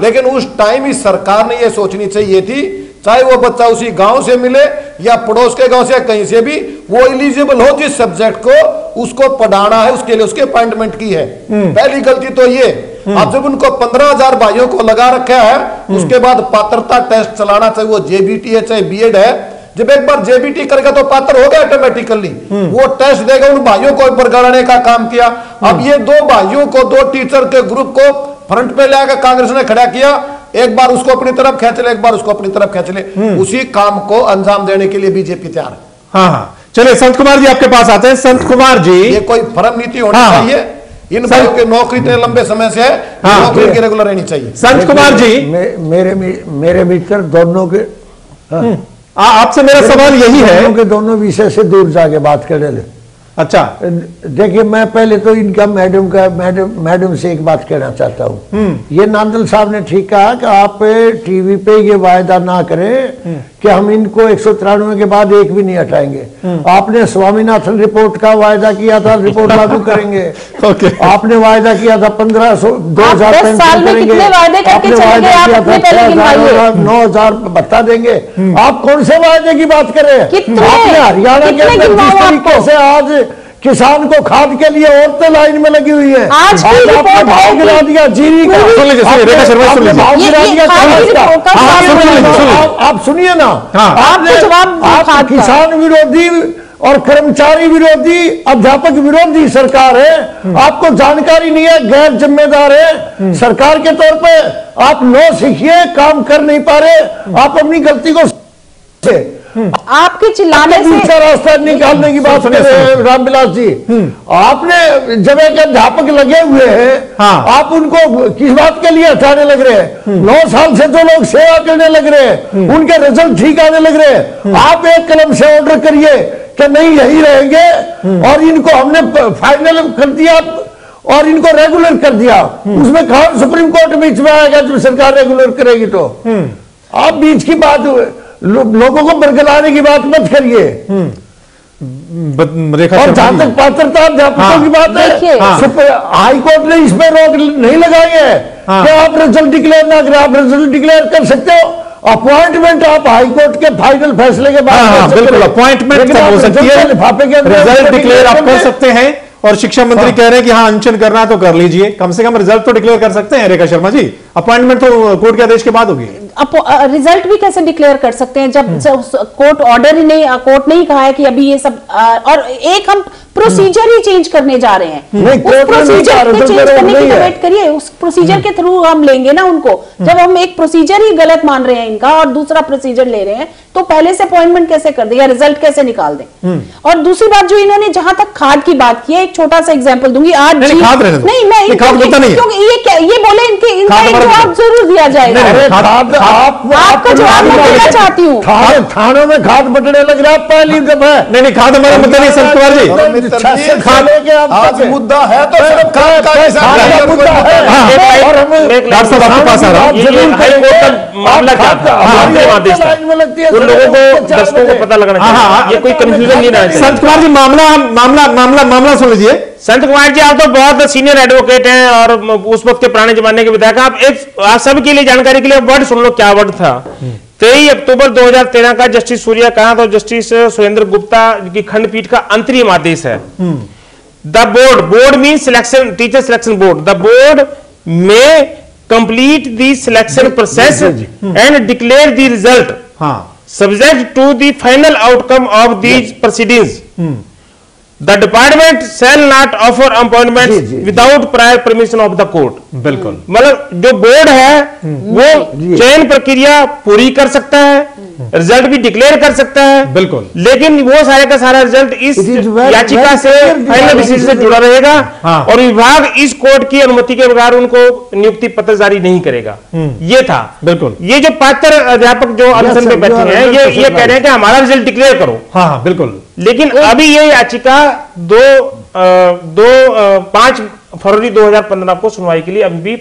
लेकिन उस टाइम ही सरकार ने ये सोचनी चाहिए थी, चाहे वो बच्चा उसी गांव से मिले या पड़ोस के गांव से, कहीं से भी वो एलिजिबल हो जिस सब्जेक्ट को उसको पढ़ाना है, उसके लिए उसके अपॉइंटमेंट की है। पहली गलती तो ये। अब जब उनको 15,000 भाइयों को लगा रखा है, उसके बाद पात्रता टेस्ट चलाना, चाहे वो जेबीटी है चाहे बीएड है। जब एक बार जेबीटी करेगा तो पात्र हो गया ऑटोमेटिकली, वो टेस्ट देगा, उन भाइयों को ऊपर गढ़ाने का काम किया। अब ये दो भाइयों को, दो टीचर के ग्रुप को फ्रंट पे लाकर कांग्रेस ने खड़ा किया, एक बार उसको अपनी तरफ खींच ले, एक बार उसको अपनी तरफ खींच ले, उसी काम को अंजाम देने के लिए बीजेपी तैयार है। हाँ, चलिए संत कुमार जी आपके पास आते हैं। संत कुमार जी, ये कोई फर्म नीति होनी चाहिए, इन भाइयों की नौकरी इतने लंबे समय से है, नौकरी की रेगुलर रहनी चाहिए। संत कुमार जी, मेरे मित्र दोनों के, आपसे मेरा सवाल यही है, दोनों विषय से दूर जाके बात कर रहे। अच्छा, देखिए, मैं पहले तो इनका मैडम से एक बात कहना चाहता हूँ। ये नांदल साहब ने ठीक कहा कि आप टीवी पे ये वायदा ना करें कि हम इनको 193 के बाद एक भी नहीं हटाएंगे। आपने स्वामीनाथन रिपोर्ट का वायदा किया था, रिपोर्ट लागू करेंगे। आपने वायदा किया था 15,000 करेंगे, आपने वायदा किया था 9,000 भत्ता देंगे। आप कौन से वायदे की बात कर रहे हैं? आपने हरियाणा के अंदर जिस तरीके से आज किसान को खाद के लिए औरतें लाइन में लगी हुई है, आज आपने भाव गिरा दिया जीरी का, भाव गिरा दिया। आप सुनिए ना, आप किसान विरोधी और कर्मचारी विरोधी, अध्यापक विरोधी सरकार है, आपको जानकारी नहीं है, गैर जिम्मेदार है सरकार के तौर पे। आप नो सीखिए, काम कर नहीं पा रहे, आप अपनी गलती को आपके चिल्लाने से रास्ता निकालने की बात कर रहे हैं रामविलास जी। आपने जब एक अध्यापक लगे हुए हैं, आप उनको किस बात के लिए हटाने लग रहे हैं? 9 साल से जो लोग सेवा करने लग रहे हैं, उनके रिजल्ट ठीक आने लग रहे हैं। आप एक कलम से ऑर्डर करिए कि नहीं यही रहेंगे, और इनको हमने फाइनल कर दिया और इनको रेगुलर कर दिया। उसमें कहा सुप्रीम कोर्ट बीच में आएगा जब सरकार रेगुलर करेगी तो। आप बीच की बात, लोगों को बरगलाने की बात मत करिए। और जहां तक पात्रता अध्यापकों की बात है, हाई कोर्ट ने इसमें रोक नहीं लगाई है कि आप रिजल्ट डिक्लेयर ना करें। आप रिजल्ट डिक्लेयर कर सकते हो, अपॉइंटमेंट आप हाई कोर्ट के फाइनल फैसले के बाद बिल्कुल अपॉइंटमेंट हो सकती है, रिजल्ट डिक्लेयर आप कर सकते हैं। और शिक्षा मंत्री कह रहे हैं कि हाँ अनशन करना है तो कर लीजिए, कम से कम रिजल्ट तो डिक्लेयर कर सकते हैं। रेखा शर्मा जी, अपॉइंटमेंट तो कोर्ट के आदेश के बाद होगी। रिजल्ट भी कैसे डिक्लेयर कर सकते हैं जब कोर्ट ऑर्डर ही नहीं, कोर्ट ने ही कहा है कि अभी ये सब, और एक हम प्रोसीजर ही चेंज करने जा रहे हैं। उस प्रोसीजर को चेंज करने की वेट करिए, उस प्रोसीजर के थ्रू हम लेंगे ना उनको। जब हम एक प्रोसीजर ही गलत मान रहे हैं इनका और दूसरा प्रोसीजर ले रहे हैं, तो पहले से अपॉइंटमेंट कैसे कर दे या रिजल्ट कैसे निकाल दें? और दूसरी बात, जो इन्होंने जहां तक खाद की बात की है, एक छोटा सा एग्जाम्पल दूंगी। आज नहीं, मैं ये बोले इनका जवाब जरूर दिया जाएगा। आपका जवाब मैं देना चाहती हूँ। थानों में खाद बटने लग रहा है पहली दफा। नहीं, खाद हमारा मुद्दा नहीं संत कुमार जी, आज मुद्दा है तो सिर्फ खाद का मुद्दा है। और हम डॉक्टर साहब आपके पास आ रहा हूँ, मामला क्या था, उन लोगों को दर्शकों को पता लगना चाहिए, ये कोई कंफ्यूजन नहीं रहना चाहिए। संत कुमार जी, मामला सुन लीजिए। संत कुमार जी, आप तो बहुत सीनियर एडवोकेट हैं और उस वक्त के पुराने जमाने के विधायक। आप सबके लिए जानकारी के लिए वर्ड सुन लो, क्या वर्ड था। 23 अक्टूबर 2013 का जस्टिस सूर्यकांत और जस्टिस सुरेंद्र गुप्ता की खंडपीठ का अंतरिम आदेश है। The board mean selection, teacher selection board, the board may complete the selection process and declare the result subject to the final outcome of these proceedings. The department shall not offer appointment without prior permission of the court. बिल्कुल, मतलब जो board है वो चयन प्रक्रिया पूरी कर सकता है, रिजल्ट भी डिक्लेयर कर सकता है, बिल्कुल, लेकिन वो सारे का सारा रिजल्ट इस याचिका से फाइनल डिसीजन से जुड़ा रहेगा। हाँ। और विभाग इस कोर्ट की अनुमति के बगैर उनको नियुक्ति पत्र जारी नहीं करेगा। ये था। बिल्कुल, ये जो पात्र अध्यापक जो अनशन पे बैठे हैं ये कह रहे हैं कि हमारा रिजल्ट डिक्लेयर करो। हाँ, बिल्कुल, लेकिन अभी ये याचिका 5 फरवरी 2015 को सुनवाई के लिए अभी भी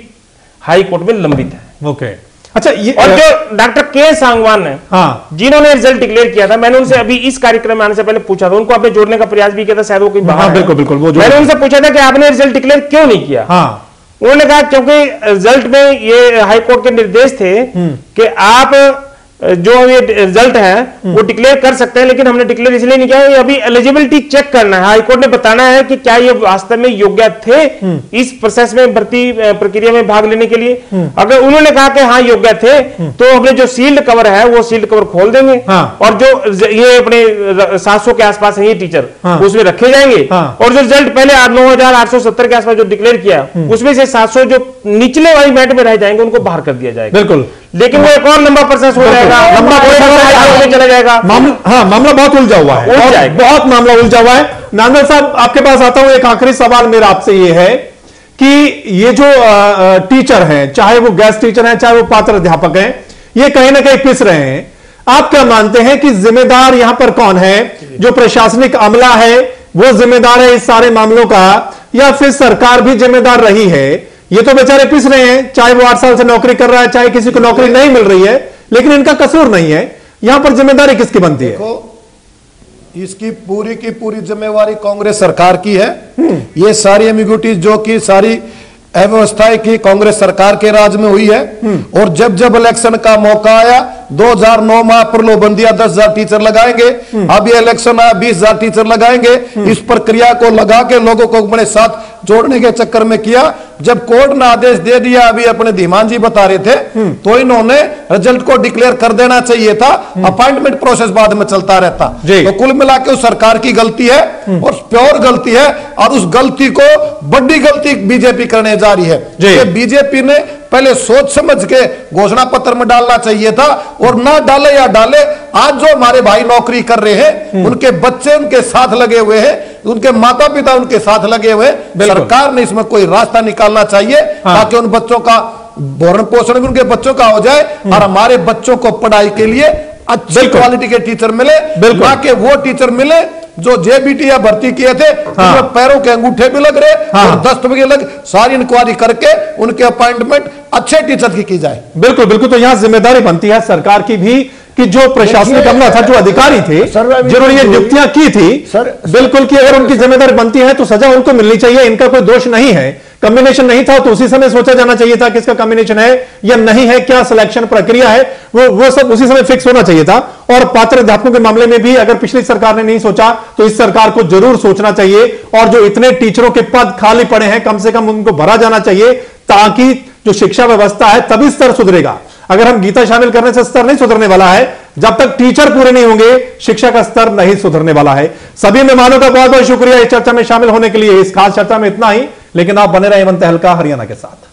हाई कोर्ट में लंबित है। ओके, अच्छा, ये और जो डॉक्टर के सांगवान है, हाँ, जिन्होंने रिजल्ट डिक्लेयर किया था, मैंने उनसे अभी इस कार्यक्रम में आने से पहले पूछा था, उनको आपने जोड़ने का प्रयास भी किया था, शायद वो कहीं बाहर। बिल्कुल बिल्कुल, वो मैंने उनसे पूछा था कि आपने रिजल्ट डिक्लेयर क्यों नहीं किया। हाँ, उन्होंने कहा क्योंकि रिजल्ट में ये हाईकोर्ट के निर्देश थे कि आप जो ये रिजल्ट है वो डिक्लेयर कर सकते हैं, लेकिन हमने डिक्लेयर इसलिए नहीं किया, अभी एलिजिबिलिटी चेक करना है। हाईकोर्ट ने बताना है कि क्या ये वास्तव में योग्य थे इस प्रोसेस में, भर्ती प्रक्रिया में भाग लेने के लिए। अगर उन्होंने कहा कि हाँ योग्य थे, तो हमने जो सील्ड कवर है वो सील्ड कवर खोल देंगे। हाँ। और जो ये अपने 700 के आसपास है ये टीचर, हाँ, उसमें रखे जाएंगे। हाँ। और जो रिजल्ट पहले 9,870 के आसपास जो डिक्लेयर किया, उसमें से 700 जो निचले वाली मैट में रह जाएंगे उनको बाहर कर दिया जाएगा। बिल्कुल, लेकिन वो एक और लंबा प्रोसेस हो जाएगा, लंबा प्रोसेस चला जाएगा। हाँ, मामला बहुत उलझा हुआ है, बहुत मामला उलझा हुआ है। नांदल साहब, आपके पास आता हूं। एक आखिरी सवाल मेरा आपसे ये है कि ये जो टीचर हैं, चाहे वो गेस्ट टीचर हैं, चाहे वो पात्र अध्यापक हैं, ये कहीं ना कहीं पिस रहे हैं। आप क्या मानते हैं कि जिम्मेदार यहां पर कौन है? जो प्रशासनिक अमला है वो जिम्मेदार है इस सारे मामलों का, या फिर सरकार भी जिम्मेदार रही है? ये तो बेचारे पिस रहे हैं, चाहे वो 8 साल से नौकरी कर रहा है, चाहे किसी को नौकरी नहीं मिल रही है, लेकिन इनका कसूर नहीं है। यहां पर जिम्मेदारी किसकी बनती है? इसकी पूरी की पूरी जिम्मेवारी कांग्रेस सरकार की है। ये सारी एम्बिग्यूटीज जो कि सारी अव्यवस्थाएं की कांग्रेस सरकार के राज में हुई है। और जब जब इलेक्शन का मौका आया, 2009 में प्रलोभन दिया 10,000 टीचर लगाएंगे, अब ये इलेक्शन आया 20,000 टीचर लगाएंगे। इस प्रक्रिया को लगा के लोगों को अपने साथ जोड़ने के चक्कर में किया। जब कोर्ट ने आदेश दे दिया, अभी अपने धीमान जी बता रहे थे, तो इन्होंने रिजल्ट को डिक्लेयर कर देना चाहिए था, अपॉइंटमेंट प्रोसेस बाद में चलता रहता। तो कुल मिला के उस सरकार की गलती है और प्योर गलती है, और उस गलती को बड़ी गलती बीजेपी करने जा रही है। बीजेपी ने पहले सोच समझ के घोषणा पत्र में डालना चाहिए था, और ना डाले या डाले, आज जो हमारे भाई नौकरी कर रहे हैं, उनके बच्चे उनके साथ लगे हुए हैं, उनके माता पिता उनके साथ लगे हुए हैं। सरकार ने इसमें कोई रास्ता निकालना चाहिए, ताकि उन बच्चों का भरण पोषण भी उनके बच्चों का हो जाए, और हमारे बच्चों को पढ़ाई के लिए अच्छी क्वालिटी के टीचर मिले, ना कि वो टीचर मिले जो जेबीटी या भर्ती किए थे, हाँ, पैरों के अंगूठे भी लग रहे, हाँ, और दस्त भी लग। सारी इंक्वायरी करके उनके अपॉइंटमेंट अच्छे टीचर की जाए। बिल्कुल बिल्कुल, तो यहां जिम्मेदारी बनती है सरकार की भी कि जो प्रशासनिक अमला था, जो अधिकारी थे, जिन्होंने ये नियुक्तियां की थी, बिल्कुल कि अगर उनकी जिम्मेदारी बनती है तो सजा उनको मिलनी चाहिए। इनका कोई दोष नहीं है, कॉम्बिनेशन नहीं था तो उसी समय सोचा जाना चाहिए था कि इसका कॉम्बिनेशन है या नहीं है, क्या सिलेक्शन प्रक्रिया है, वो सब उसी समय फिक्स होना चाहिए था। और पात्र अध्यापकों के मामले में भी अगर पिछली सरकार ने नहीं सोचा तो इस सरकार को जरूर सोचना चाहिए, और जो इतने टीचरों के पद खाली पड़े हैं, कम से कम उनको भरा जाना चाहिए, ताकि जो शिक्षा व्यवस्था है तभी स्तर सुधरेगा। अगर हम गीता शामिल करने से स्तर नहीं सुधरने वाला है, जब तक टीचर पूरे नहीं होंगे शिक्षा का स्तर नहीं सुधरने वाला है। सभी मेहमानों का बहुत बहुत शुक्रिया इस चर्चा में शामिल होने के लिए। इस खास चर्चा में इतना ही, लेकिन आप बने रहे हेमंत तहलका हरियाणा के साथ।